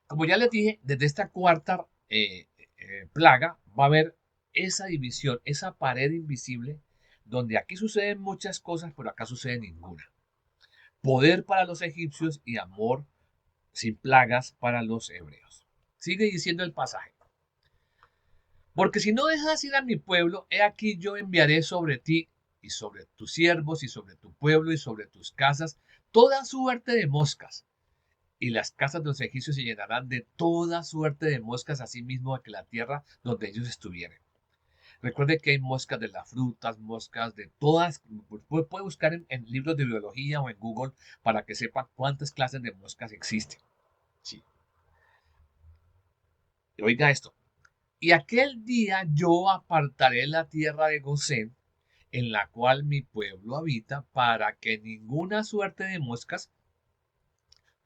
Como ya les dije, desde esta cuarta plaga va a haber esa división, esa pared invisible, donde aquí suceden muchas cosas, pero acá sucede ninguna. Poder para los egipcios y amor sin plagas para los hebreos. Sigue diciendo el pasaje. Porque si no dejas ir a mi pueblo, he aquí yo enviaré sobre ti y sobre tus siervos y sobre tu pueblo y sobre tus casas toda suerte de moscas. Y las casas de los egipcios se llenarán de toda suerte de moscas, así mismo que la tierra donde ellos estuvieran. Recuerde que hay moscas de las frutas, moscas de todas. Puede buscar en libros de biología o en Google para que sepa cuántas clases de moscas existen. Sí. Oiga esto. Y aquel día yo apartaré la tierra de Gosén, en la cual mi pueblo habita, para que ninguna suerte de moscas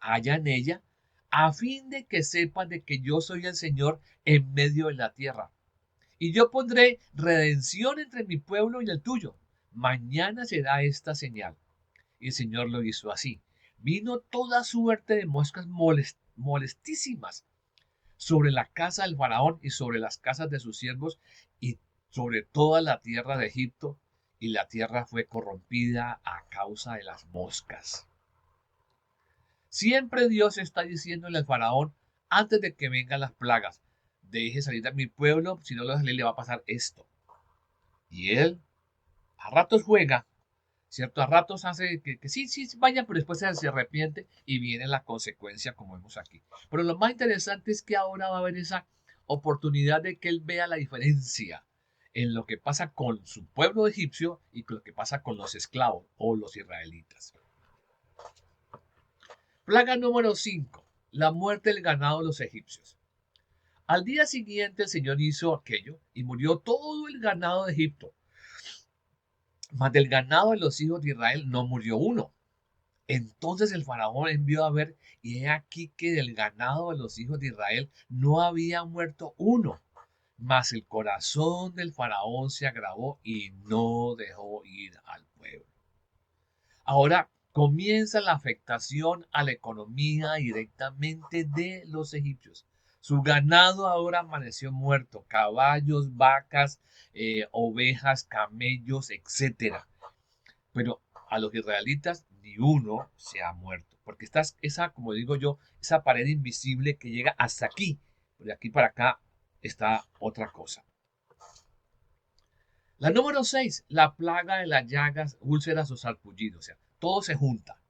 haya en ella, a fin de que sepan de que yo soy el Señor en medio de la tierra. Y yo pondré redención entre mi pueblo y el tuyo. Mañana será esta señal. Y el Señor lo hizo así. Vino toda suerte de moscas molestísimas sobre la casa del faraón y sobre las casas de sus siervos y sobre toda la tierra de Egipto, y la tierra fue corrompida a causa de las moscas. Siempre Dios está diciéndole al faraón, antes de que vengan las plagas, deje salir a mi pueblo, si no lo deja, le va a pasar esto. Y él a ratos juega, ¿cierto? A ratos hace que sí, vaya, pero después se arrepiente y viene la consecuencia como vemos aquí. Pero lo más interesante es que ahora va a haber esa oportunidad de que él vea la diferencia en lo que pasa con su pueblo egipcio y con lo que pasa con los esclavos o los israelitas. Plaga número 5. La muerte del ganado de los egipcios. Al día siguiente el Señor hizo aquello y murió todo el ganado de Egipto. Mas del ganado de los hijos de Israel no murió uno. Entonces el faraón envió a ver, y he aquí que del ganado de los hijos de Israel no había muerto uno, Mas el corazón del faraón se agravó y no dejó ir al pueblo. Ahora comienza la afectación a la economía directamente de los egipcios. Su ganado ahora amaneció muerto, caballos, vacas, ovejas, camellos, etcétera. Pero a los israelitas ni uno se ha muerto, porque está esa, como digo yo, esa pared invisible que llega hasta aquí. De aquí para acá está otra cosa. La número 6, la plaga de las llagas, úlceras o sarpullidos. O sea, todo se junta.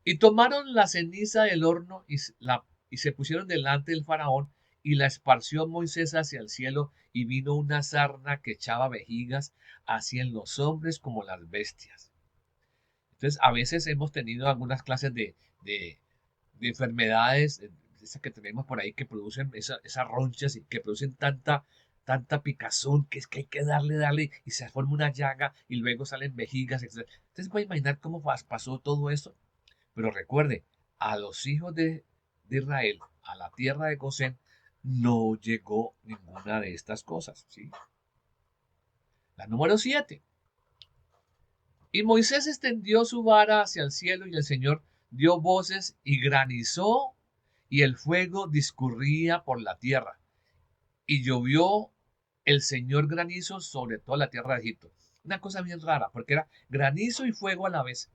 Y tomaron la ceniza del horno y se pusieron delante del faraón y la esparció Moisés hacia el cielo y vino una sarna que echaba vejigas así en los hombres como las bestias. Entonces, a veces hemos tenido algunas clases de enfermedades, esas que tenemos por ahí, que producen esas ronchas y que producen tanta picazón que es que hay que darle y se forma una llaga y luego salen vejigas, etc. Entonces, puede imaginar cómo pasó todo esto. Pero recuerde, a los hijos de Israel, a la tierra de Gosén, no llegó ninguna de estas cosas. ¿Sí? La número 7. Y Moisés extendió su vara hacia el cielo y el Señor dio voces y granizó y el fuego discurría por la tierra. Y llovió el Señor granizo sobre toda la tierra de Egipto. Una cosa bien rara, porque era granizo y fuego a la vez.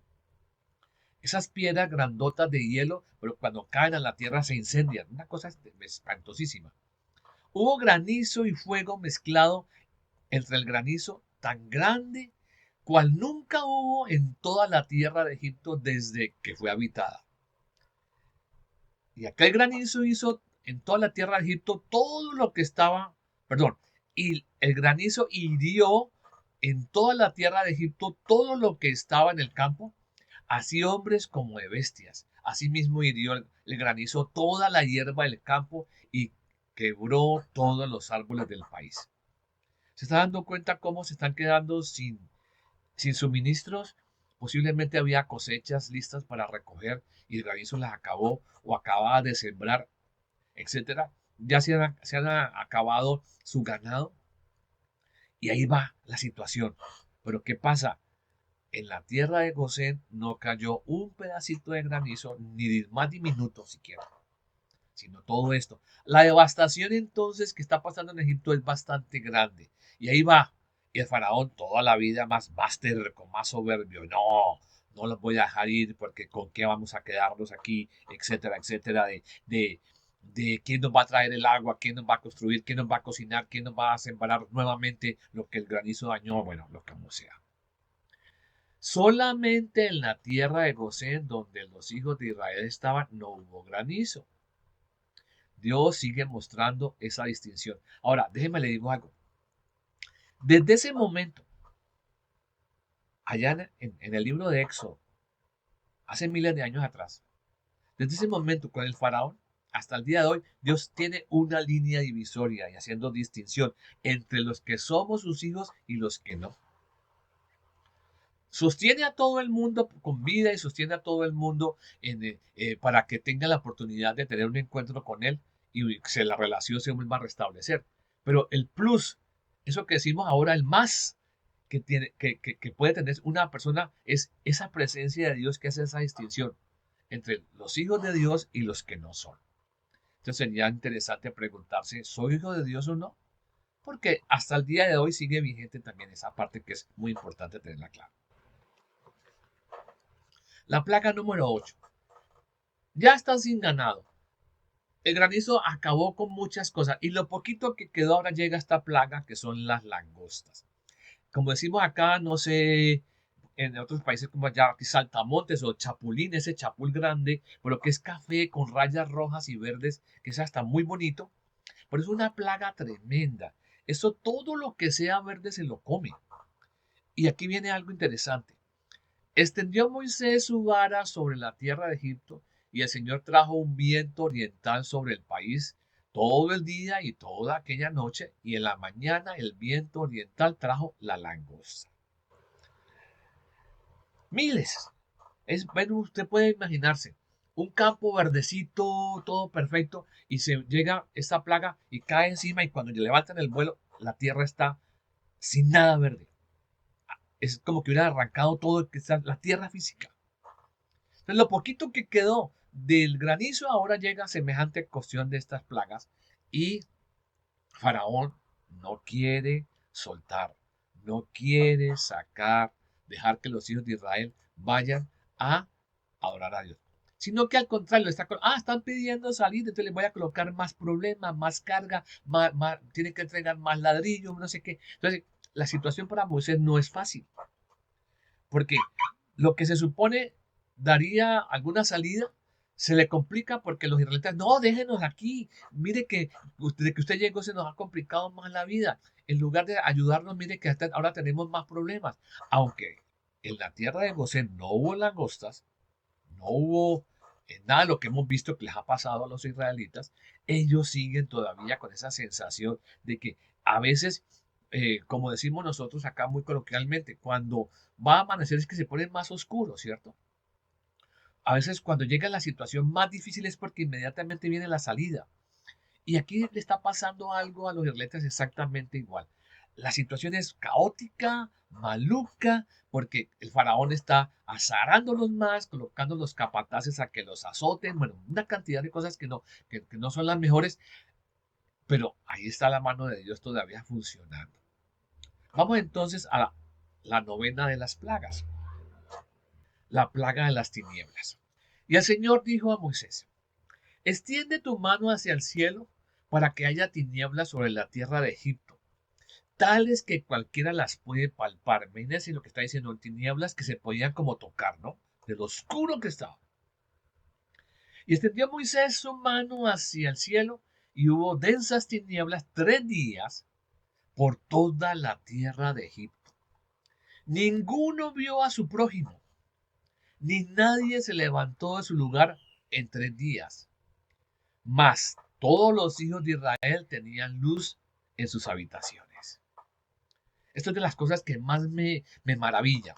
Esas piedras grandotas de hielo, pero cuando caen a la tierra se incendian. Una cosa espantosísima. Hubo granizo y fuego mezclado entre el granizo tan grande cual nunca hubo en toda la tierra de Egipto desde que fue habitada. Y aquel granizo hizo en toda la tierra de Egipto todo lo que estaba, perdón, y el granizo hirió en toda la tierra de Egipto todo lo que estaba en el campo, así hombres como de bestias. Asimismo hirió el granizo toda la hierba del campo y quebró todos los árboles del país. ¿Se está dando cuenta cómo se están quedando sin suministros? Posiblemente había cosechas listas para recoger y el granizo las acabó o acababa de sembrar, etcétera. Ya se han acabado su ganado y ahí va la situación. Pero ¿qué pasa? En la tierra de Gosén no cayó un pedacito de granizo, ni más diminuto siquiera, sino todo esto. La devastación entonces que está pasando en Egipto es bastante grande. Y ahí va. Y el faraón toda la vida más terco, más soberbio. No, no los voy a dejar ir porque con qué vamos a quedarnos aquí, etcétera, etcétera, de quién nos va a traer el agua, quién nos va a construir, quién nos va a cocinar, quién nos va a sembrar nuevamente lo que el granizo dañó, bueno, lo que como sea. Solamente en la tierra de Gosén, donde los hijos de Israel estaban, no hubo granizo. Dios sigue mostrando esa distinción. Ahora, déjeme le digo algo. Desde ese momento, allá en el libro de Éxodo, hace miles de años atrás, desde ese momento con el faraón, hasta el día de hoy, Dios tiene una línea divisoria y haciendo distinción entre los que somos sus hijos y los que no. Sostiene a todo el mundo con vida y sostiene a todo el mundo para que tenga la oportunidad de tener un encuentro con él y que la relación se vuelva a restablecer. Pero el plus, eso que decimos ahora, el más que puede tener una persona es esa presencia de Dios que hace esa distinción entre los hijos de Dios y los que no son. Entonces sería interesante preguntarse, ¿soy hijo de Dios o no? Porque hasta el día de hoy sigue vigente también esa parte que es muy importante tenerla clara. La placa número 8. Ya están sin ganado. El granizo acabó con muchas cosas y lo poquito que quedó ahora llega esta plaga que son las langostas. Como decimos acá, no sé, en otros países como allá, aquí saltamontes o chapulín, ese chapul grande, pero que es café con rayas rojas y verdes, que es hasta muy bonito, pero es una plaga tremenda. Eso todo lo que sea verde se lo come. Y aquí viene algo interesante. Extendió Moisés su vara sobre la tierra de Egipto y el Señor trajo un viento oriental sobre el país todo el día y toda aquella noche y en la mañana el viento oriental trajo la langosta. Miles. Bueno, usted puede imaginarse un campo verdecito, todo perfecto, y se llega esta plaga y cae encima y cuando levantan el vuelo, la tierra está sin nada verde. Es como que hubiera arrancado todo la tierra física. Entonces, lo poquito que quedó del granizo ahora llega a semejante cuestión de estas plagas y Faraón no quiere soltar, no quiere sacar, dejar que los hijos de Israel vayan a adorar a Dios. Sino que al contrario, están pidiendo salir, entonces les voy a colocar más problemas, más carga, tienen que entregar más ladrillos, no sé qué. Entonces, la situación para Moisés no es fácil, porque lo que se supone daría alguna salida, se le complica porque los israelitas, no, déjenos aquí, mire que desde que usted llegó se nos ha complicado más la vida, en lugar de ayudarnos, mire que ahora tenemos más problemas, aunque en la tierra de Gosén no hubo langostas, no hubo nada de lo que hemos visto que les ha pasado a los israelitas, ellos siguen todavía con esa sensación de que a veces, como decimos nosotros acá muy coloquialmente, cuando va a amanecer es que se pone más oscuro, ¿cierto? A veces cuando llega la situación más difícil es porque inmediatamente viene la salida. Y aquí le está pasando algo a los israelitas exactamente igual. La situación es caótica, maluca, porque el faraón está azarándolos más, colocando los capataces a que los azoten, bueno, una cantidad de cosas que no son las mejores, pero ahí está la mano de Dios todavía funcionando. Vamos entonces a la novena de las plagas, la plaga de las tinieblas. Y el Señor dijo a Moisés, extiende tu mano hacia el cielo para que haya tinieblas sobre la tierra de Egipto, tales que cualquiera las puede palpar. Imagínense lo que está diciendo, tinieblas que se podían como tocar, ¿no? De lo oscuro que estaba. Y extendió Moisés su mano hacia el cielo y hubo densas tinieblas 3 días por toda la tierra de Egipto. Ninguno vio a su prójimo, ni nadie se levantó de su lugar en 3 días. Mas todos los hijos de Israel tenían luz en sus habitaciones. Esto es de las cosas que más me maravilla.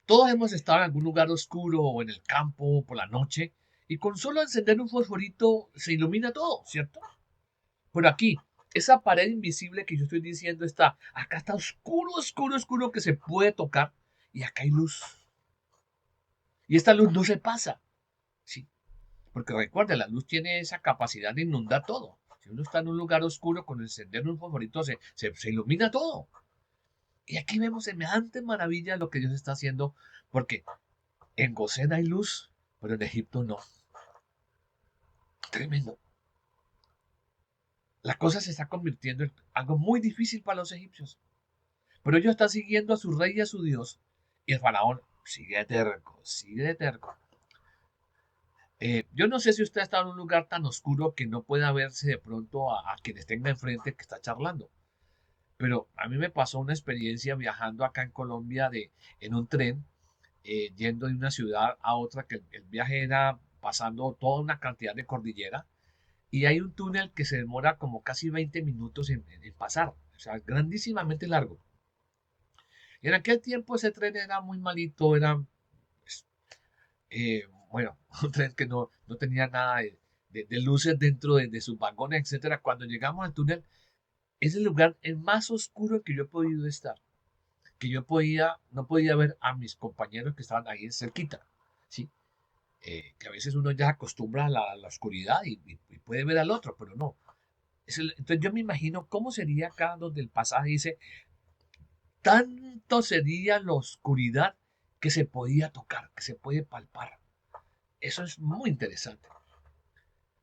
Todos hemos estado en algún lugar oscuro o en el campo por la noche y con solo encender un fosforito se ilumina todo, ¿cierto? Pero aquí, esa pared invisible que yo estoy diciendo acá está oscuro, oscuro, oscuro que se puede tocar y acá hay luz. Y esta luz no se pasa, ¿sí? Porque recuerda, la luz tiene esa capacidad de inundar todo. Si uno está en un lugar oscuro, con encender un fosforito se ilumina todo. Y aquí vemos semejante maravilla lo que Dios está haciendo, porque en Gosén hay luz, pero en Egipto no. Tremendo. La cosa se está convirtiendo en algo muy difícil para los egipcios. Pero ellos están siguiendo a su rey y a su Dios. Y el faraón sigue de terco, sigue de terco. Yo no sé si usted está en un lugar tan oscuro que no pueda verse de pronto a quienes tenga enfrente que está charlando. Pero a mí me pasó una experiencia viajando acá en Colombia en un tren, yendo de una ciudad a otra, que el viaje era pasando toda una cantidad de cordillera y hay un túnel que se demora como casi 20 minutos en pasar, o sea, grandísimamente largo. Y en aquel tiempo ese tren era muy malito, era, pues, bueno, un tren que no tenía nada de luces dentro de sus vagones, etcétera. Cuando llegamos al túnel, es el lugar el más oscuro que yo he podido estar, que no podía ver a mis compañeros que estaban ahí cerquita, ¿sí? Que a veces uno ya acostumbra a la oscuridad y puede ver al otro, pero no. Entonces yo me imagino cómo sería acá donde el pasaje dice, tanto sería la oscuridad que se podía tocar, que se puede palpar. Eso es muy interesante.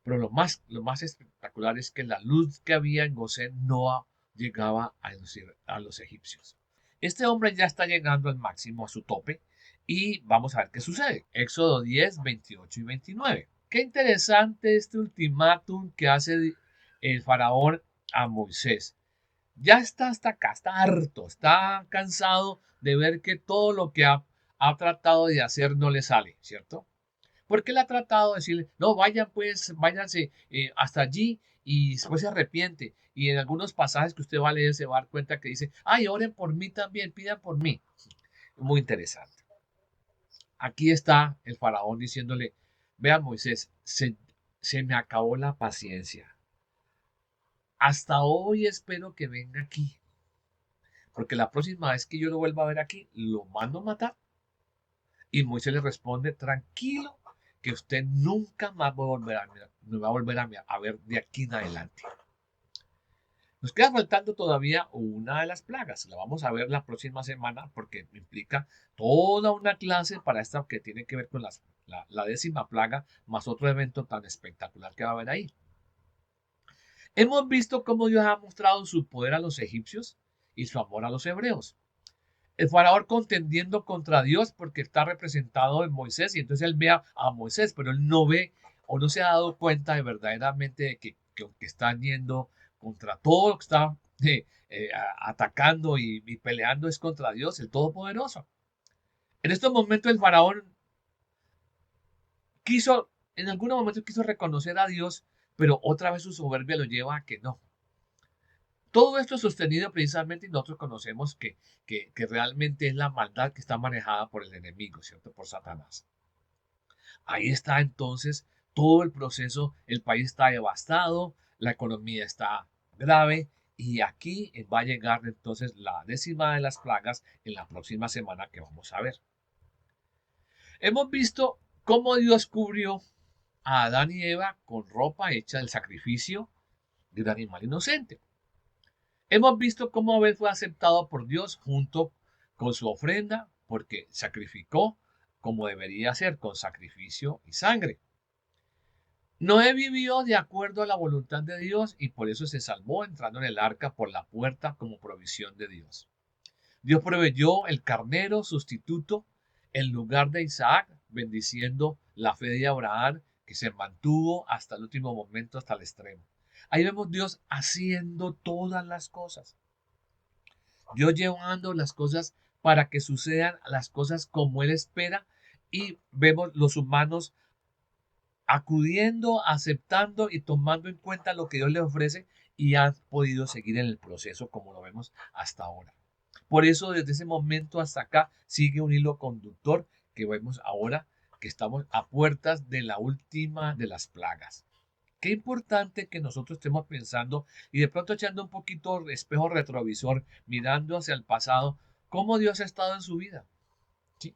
Pero lo más espectacular es que la luz que había en Gosén no llegaba a los egipcios. Este hombre ya está llegando al máximo, a su tope, y vamos a ver qué sucede. Éxodo 10, 28 y 29. Qué interesante este ultimátum que hace el faraón a Moisés. Ya está hasta acá, está harto, está cansado de ver que todo lo que ha tratado de hacer no le sale, ¿cierto? Porque él ha tratado de decirle, no, vayan pues, váyanse hasta allí y después se arrepiente. Y en algunos pasajes que usted va a leer se va a dar cuenta que dice, ay, oren por mí también, pidan por mí. Muy interesante. aquí está el faraón diciéndole, vea Moisés, se me acabó la paciencia. Hasta hoy espero que venga aquí, porque la próxima vez que yo lo vuelva a ver aquí, lo mando a matar. Y Moisés le responde, tranquilo, que usted nunca más va a volver me va a volver a ver de aquí en adelante. Nos queda faltando todavía una de las plagas. La vamos a ver la próxima semana porque implica toda una clase para esta que tiene que ver con la 10ª plaga, más otro evento tan espectacular que va a haber ahí. Hemos visto cómo Dios ha mostrado su poder a los egipcios y su amor a los hebreos. El faraón contendiendo contra Dios porque está representado en Moisés y entonces él ve a Moisés, pero él no ve o no se ha dado cuenta de verdaderamente que aunque están yendo contra todo lo que está atacando y peleando es contra Dios, el Todopoderoso. En estos momentos el faraón en algunos momentos quiso reconocer a Dios, pero otra vez su soberbia lo lleva a que no. Todo esto es sostenido precisamente y nosotros conocemos que realmente es la maldad que está manejada por el enemigo, ¿cierto? Por Satanás. Ahí está entonces todo el proceso, el país está devastado, la economía está grave y aquí va a llegar entonces la 10ª de las plagas en la próxima semana que vamos a ver. Hemos visto cómo Dios cubrió a Adán y Eva con ropa hecha del sacrificio de un animal inocente. Hemos visto cómo Abel fue aceptado por Dios junto con su ofrenda porque sacrificó como debería ser, con sacrificio y sangre. Noé vivió de acuerdo a la voluntad de Dios y por eso se salvó entrando en el arca por la puerta como provisión de Dios. Dios proveyó el carnero sustituto en lugar de Isaac, bendiciendo la fe de Abraham, que se mantuvo hasta el último momento, hasta el extremo. Ahí vemos Dios haciendo todas las cosas. Dios llevando las cosas para que sucedan las cosas como Él espera y vemos los humanos acudiendo, aceptando y tomando en cuenta lo que Dios les ofrece y han podido seguir en el proceso como lo vemos hasta ahora. Por eso desde ese momento hasta acá sigue un hilo conductor que vemos ahora que estamos a puertas de la última de las plagas. Qué importante que nosotros estemos pensando y de pronto echando un poquito espejo retrovisor, mirando hacia el pasado, cómo Dios ha estado en su vida. ¿Sí?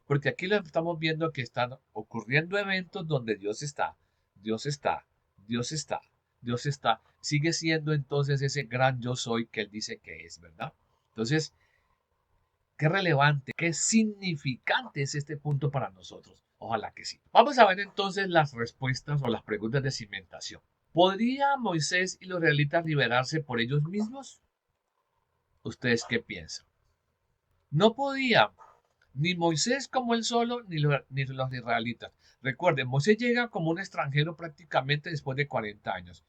Porque aquí lo estamos viendo que están ocurriendo eventos donde Dios está, Dios está, Dios está, Dios está. Sigue siendo entonces ese gran yo soy que Él dice que es, ¿verdad? Entonces, qué relevante, qué significante es este punto para nosotros. Ojalá que sí. Vamos a ver entonces las respuestas o las preguntas de cimentación. ¿Podría Moisés y los israelitas liberarse por ellos mismos? ¿Ustedes qué piensan? No podía ni Moisés como él solo, ni los israelitas. Recuerden, Moisés llega como un extranjero prácticamente después de 40 años.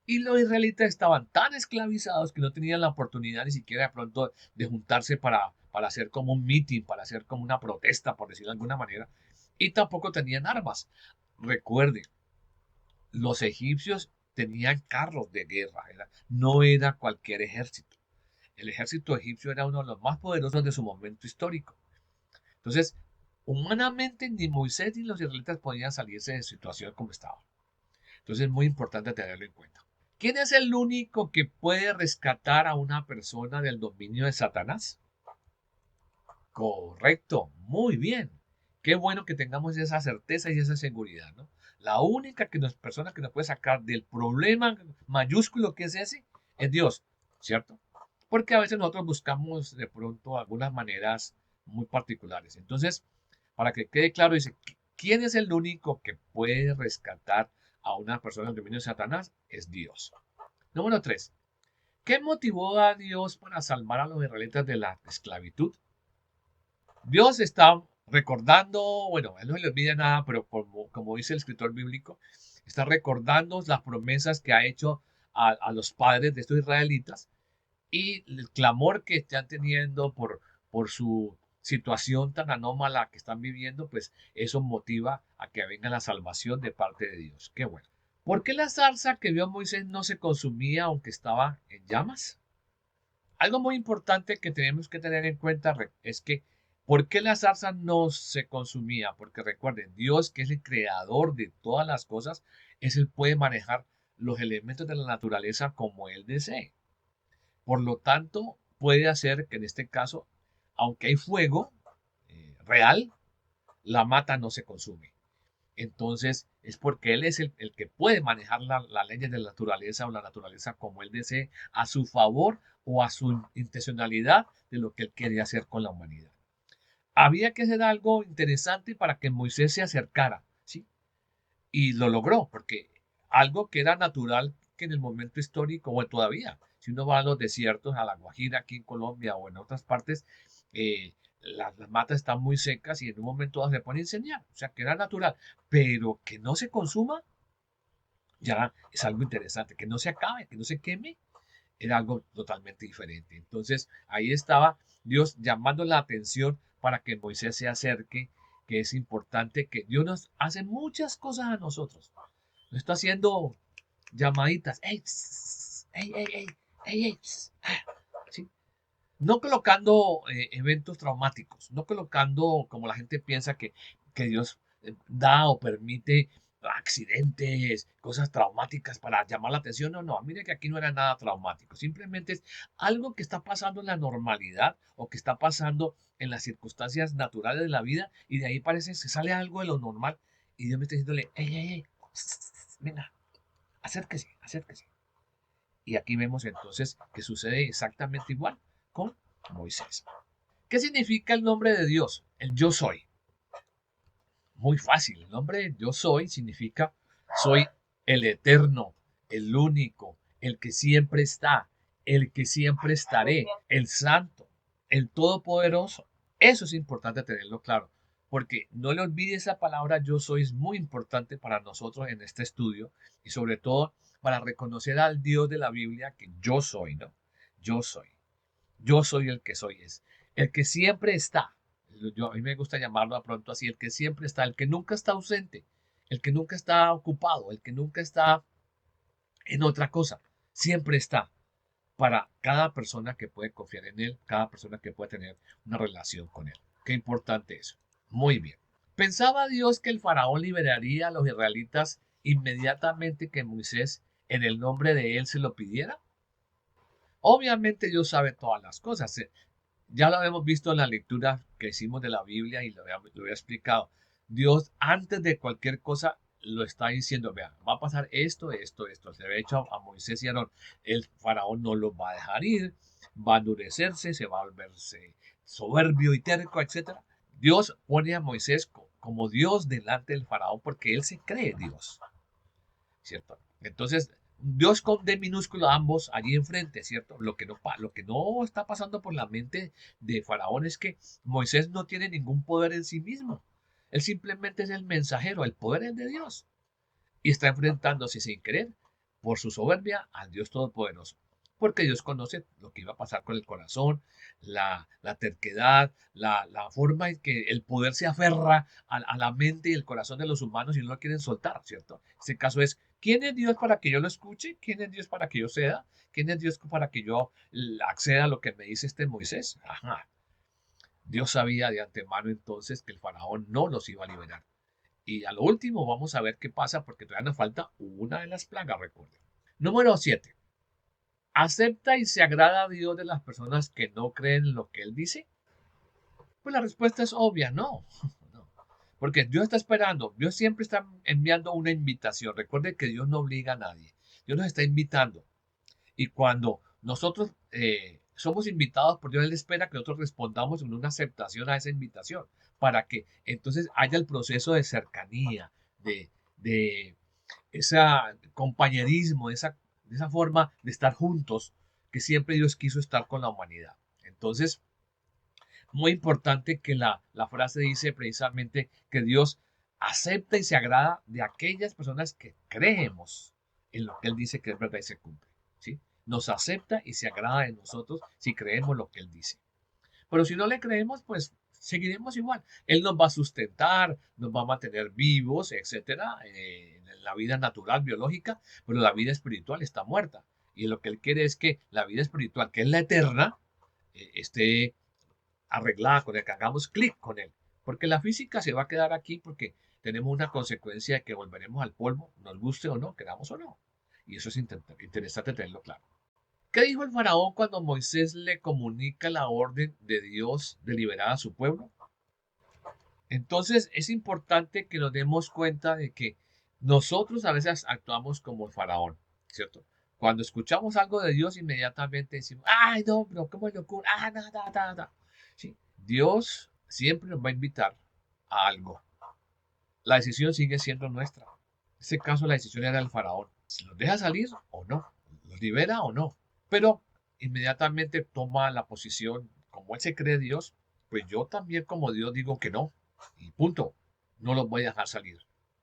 Y los israelitas estaban tan esclavizados que no tenían la oportunidad ni siquiera de pronto de juntarse para hacer como un meeting, para hacer como una protesta, por decirlo de alguna manera. Y tampoco tenían armas. Recuerden, los egipcios tenían carros de guerra, no era cualquier ejército. El ejército egipcio era uno de los más poderosos de su momento histórico. Entonces, humanamente ni Moisés ni los israelitas podían salirse de situación como estaban. Entonces es muy importante tenerlo en cuenta. ¿Quién es el único que puede rescatar a una persona del dominio de Satanás? Correcto, muy bien. Qué bueno que tengamos esa certeza y esa seguridad, ¿no? La única persona que nos puede sacar del problema mayúsculo que es ese es Dios, ¿cierto? Porque a veces nosotros buscamos de pronto algunas maneras muy particulares. Entonces, para que quede claro, dice, ¿quién es el único que puede rescatar a una persona del dominio de Satanás? Es Dios. Número 3. ¿Qué motivó a Dios para salvar a los israelitas de la esclavitud? Dios está recordando, bueno, él no se le olvida nada, pero como dice el escritor bíblico, está recordando las promesas que ha hecho a los padres de estos israelitas y el clamor que están teniendo por su situación tan anómala que están viviendo, pues eso motiva a que venga la salvación de parte de Dios. Qué bueno. ¿Por qué la zarza que vio Moisés no se consumía aunque estaba en llamas? Algo muy importante que tenemos que tener en cuenta es que ¿Por qué la zarza no se consumía? Porque recuerden, Dios, que es el creador de todas las cosas, es Él puede manejar los elementos de la naturaleza como Él desee. Por lo tanto, puede hacer que en este caso, aunque hay fuego real, la mata no se consume. Entonces, es porque Él es el que puede manejar las leyes de la naturaleza o la naturaleza como Él desee, a su favor o a su intencionalidad de lo que Él quiere hacer con la humanidad. Había que hacer algo interesante para que Moisés se acercara, ¿sí? Y lo logró, porque algo que era natural que en el momento histórico, o todavía, si uno va a los desiertos, a La Guajira, aquí en Colombia o en otras partes, las matas están muy secas y en un momento dado se pone a incendiar, o sea que era natural, pero que no se consuma, ya es algo interesante, que no se acabe, que no se queme, era algo totalmente diferente. Entonces ahí estaba Dios llamando la atención para que Moisés se acerque, que es importante que Dios nos hace muchas cosas a nosotros. Nos está haciendo llamaditas. ¡Ey! ¡Ey, ey, ey! ¡Ey, ey! ¿Sí? No colocando eventos traumáticos, no colocando como la gente piensa que Dios da o permite accidentes, cosas traumáticas para llamar la atención. No, no, mire que aquí no era nada traumático. Simplemente es algo que está pasando en la normalidad o que está pasando en las circunstancias naturales de la vida y de ahí parece que sale algo de lo normal y Dios me está diciéndole, ey, ey, ey, venga, acérquese, acérquese. Y aquí vemos entonces que sucede exactamente igual con Moisés. ¿Qué significa el nombre de Dios? El yo soy. Muy fácil. El nombre de yo soy significa soy el eterno, el único, el que siempre está, el que siempre estaré, el santo, el todopoderoso. Eso es importante tenerlo claro, porque no le olvide esa palabra yo soy, es muy importante para nosotros en este estudio y sobre todo para reconocer al Dios de la Biblia que yo soy, ¿no? Yo soy. Yo soy el que soy, es el que siempre está. A mí me gusta llamarlo de pronto así, el que siempre está, el que nunca está ausente, el que nunca está ocupado, el que nunca está en otra cosa, siempre está para cada persona que puede confiar en él, cada persona que puede tener una relación con él. Qué importante eso. Muy bien. ¿Pensaba Dios que el faraón liberaría a los israelitas inmediatamente que Moisés en el nombre de él se lo pidiera? Obviamente Dios sabe todas las cosas. Ya lo habíamos visto en la lectura que hicimos de la Biblia y lo había explicado. Dios, antes de cualquier cosa, lo está diciendo, vea, va a pasar esto, esto, esto. Se había hecho a Moisés y a Aarón. El faraón no los va a dejar ir, va a endurecerse, se va a volverse soberbio y terco, etcétera. Dios pone a Moisés como Dios delante del faraón porque él se cree Dios, ¿cierto? Entonces, Dios con D minúsculo a ambos allí enfrente, ¿cierto? Lo que no está pasando por la mente de Faraón es que Moisés no tiene ningún poder en sí mismo. Él simplemente es el mensajero, el poder es de Dios. Y está enfrentándose sin querer por su soberbia al Dios Todopoderoso. Porque Dios conoce lo que iba a pasar con el corazón, la terquedad, la forma en que el poder se aferra a la mente y el corazón de los humanos y no lo quieren soltar, ¿cierto? Este caso es, ¿quién es Dios para que yo lo escuche? ¿Quién es Dios para que yo ceda? ¿Quién es Dios para que yo acceda a lo que me dice este Moisés? Ajá. Dios sabía de antemano entonces que el faraón no los iba a liberar. Y a lo último vamos a ver qué pasa porque todavía nos falta una de las plagas, recuerden. Número 7. ¿Acepta y se agrada a Dios de las personas que no creen en lo que Él dice? Pues la respuesta es obvia, no. No. Porque Dios está esperando, Dios siempre está enviando una invitación. Recuerden que Dios no obliga a nadie, Dios nos está invitando. Y cuando nosotros somos invitados por Dios, Él espera que nosotros respondamos con una aceptación a esa invitación, para que entonces haya el proceso de cercanía, de ese compañerismo, de esa forma de estar juntos que siempre Dios quiso estar con la humanidad. Entonces, muy importante que la frase dice precisamente que Dios acepta y se agrada de aquellas personas que creemos en lo que Él dice que es verdad y se cumple. ¿Sí? Nos acepta y se agrada de nosotros si creemos lo que Él dice. Pero si no le creemos, pues seguiremos igual. Él nos va a sustentar, nos va a mantener vivos, etcétera, en la vida natural, biológica, pero la vida espiritual está muerta. Y lo que Él quiere es que la vida espiritual, que es la eterna, esté arreglada con él, que hagamos clic con él. Porque la física se va a quedar aquí porque tenemos una consecuencia de que volveremos al polvo, nos guste o no, queramos o no. Y eso es interesante tenerlo claro. ¿Qué dijo el faraón cuando Moisés le comunica la orden de Dios de liberar a su pueblo? Entonces es importante que nos demos cuenta de que nosotros a veces actuamos como el faraón, ¿cierto? Cuando escuchamos algo de Dios, inmediatamente decimos, ay, no, pero ¿cómo le ocurre? Ah, nada, nada. ¿Sí? Dios siempre nos va a invitar a algo. La decisión sigue siendo nuestra. En este caso, la decisión era del faraón. ¿Los deja salir o no? ¿Los libera o no? Pero inmediatamente toma la posición, como él se cree Dios, pues yo también como Dios digo que no. Y punto. No los voy a dejar salir.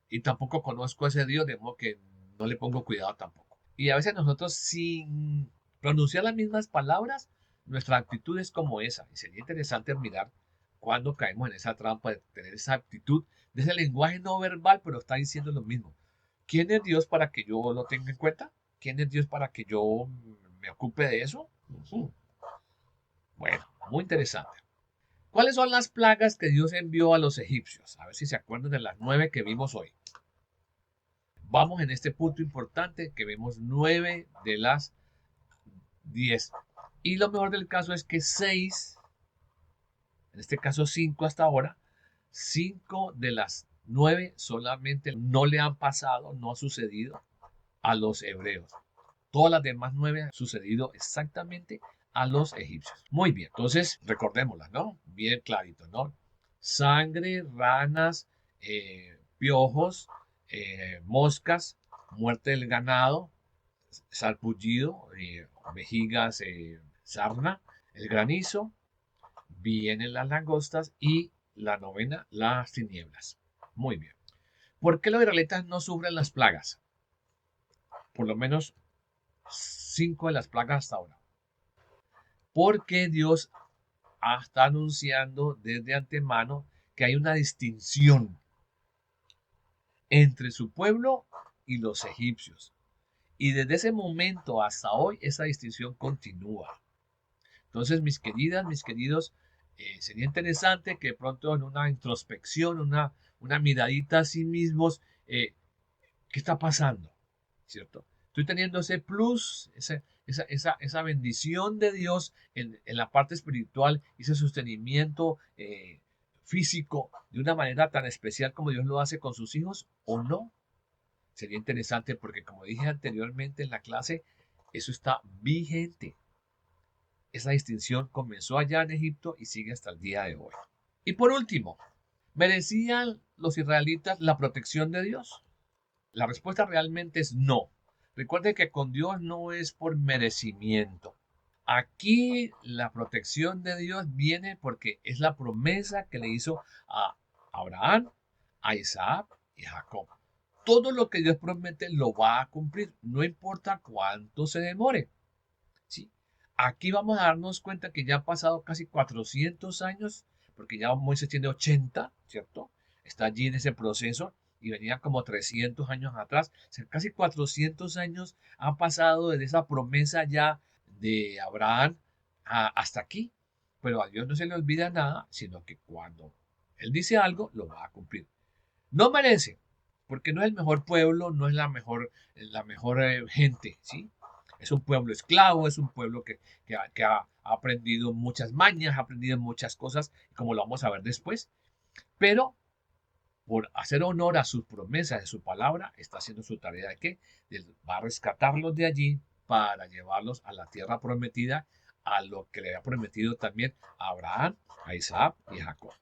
Y tampoco conozco a ese Dios, de modo que no le pongo cuidado tampoco. Y a veces nosotros, sin pronunciar las mismas palabras, nuestra actitud es como esa. Y sería interesante mirar cuando caemos en esa trampa de tener esa actitud, de ese lenguaje no verbal, pero está diciendo lo mismo. ¿Quién es Dios para que yo lo tenga en cuenta? ¿Quién es Dios para que yo me ocupe de eso? Bueno, muy interesante. ¿Cuáles son las plagas que Dios envió a los egipcios? A ver si se acuerdan de las 9 que vimos hoy. Vamos en este punto importante que vemos 9 de las 10. Y lo mejor del caso es que 6, en este caso 5 hasta ahora, 5 de las 9 solamente no le han pasado, no ha sucedido a los hebreos. Todas las demás 9 han sucedido exactamente a los egipcios. Muy bien, entonces recordémoslas, ¿no? Bien clarito, ¿no? Sangre, ranas, piojos, moscas, muerte del ganado, sarpullido, vejigas, sarna, el granizo, vienen las langostas y la novena, las tinieblas. Muy bien. ¿Por qué los israelitas no sufren las plagas? Por lo menos 5 de las plagas hasta ahora. Porque Dios está anunciando desde antemano que hay una distinción entre su pueblo y los egipcios. Y desde ese momento hasta hoy esa distinción continúa. Entonces, mis queridas, mis queridos, sería interesante que pronto en una introspección, una miradita a sí mismos, ¿qué está pasando? ¿Cierto? Estoy teniendo ese plus, esa bendición de Dios en la parte espiritual, ese sostenimiento físico de una manera tan especial como Dios lo hace con sus hijos, ¿o no? Sería interesante porque, como dije anteriormente en la clase, eso está vigente. Esa distinción comenzó allá en Egipto y sigue hasta el día de hoy. Y por último, ¿merecían los israelitas la protección de Dios? La respuesta realmente es no. Recuerde que con Dios no es por merecimiento. Aquí la protección de Dios viene porque es la promesa que le hizo a Abraham, a Isaac y a Jacob. Todo lo que Dios promete lo va a cumplir, no importa cuánto se demore. ¿Sí? Aquí vamos a darnos cuenta que ya han pasado casi 400 años, porque ya Moisés tiene 80, ¿cierto? Está allí en ese proceso y venía como 300 años atrás. O sea, casi 400 años han pasado desde esa promesa ya de Abraham hasta aquí. Pero a Dios no se le olvida nada, sino que cuando Él dice algo, lo va a cumplir. No merece, porque no es el mejor pueblo, no es la mejor gente, ¿sí? Es un pueblo esclavo, es un pueblo que ha aprendido muchas mañas, ha aprendido muchas cosas, como lo vamos a ver después, pero por hacer honor a sus promesas, de su palabra, está haciendo su tarea de que va a rescatarlos de allí para llevarlos a la tierra prometida, a lo que le había prometido también a Abraham, a Isaac y a Jacob.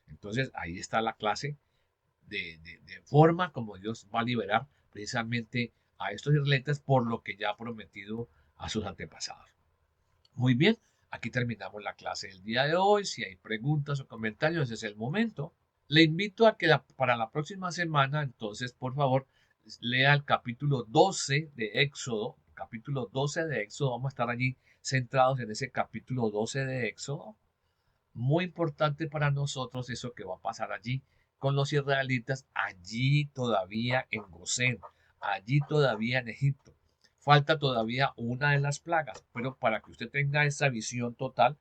Entonces ahí está la clase de forma como Dios va a liberar precisamente a estos israelitas por lo que ya ha prometido a sus antepasados. Muy bien, aquí terminamos la clase del día de hoy. Si hay preguntas o comentarios, ese es el momento. Le invito a que para la próxima semana, entonces, por favor, lea el capítulo 12 de Éxodo. Capítulo 12 de Éxodo, vamos a estar allí centrados en ese capítulo 12 de Éxodo. Muy importante para nosotros eso que va a pasar allí con los israelitas, allí todavía en Gosén, allí todavía en Egipto. Falta todavía una de las plagas, pero para que usted tenga esa visión total,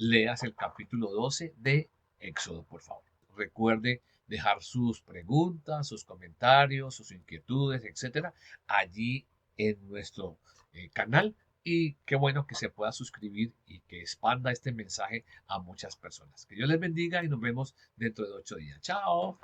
leas el capítulo 12 de Éxodo, por favor. Recuerde dejar sus preguntas, sus comentarios, sus inquietudes, etcétera, allí en nuestro canal. Y qué bueno que se pueda suscribir y que expanda este mensaje a muchas personas. Que Dios les bendiga y nos vemos dentro de 8 días. Chao.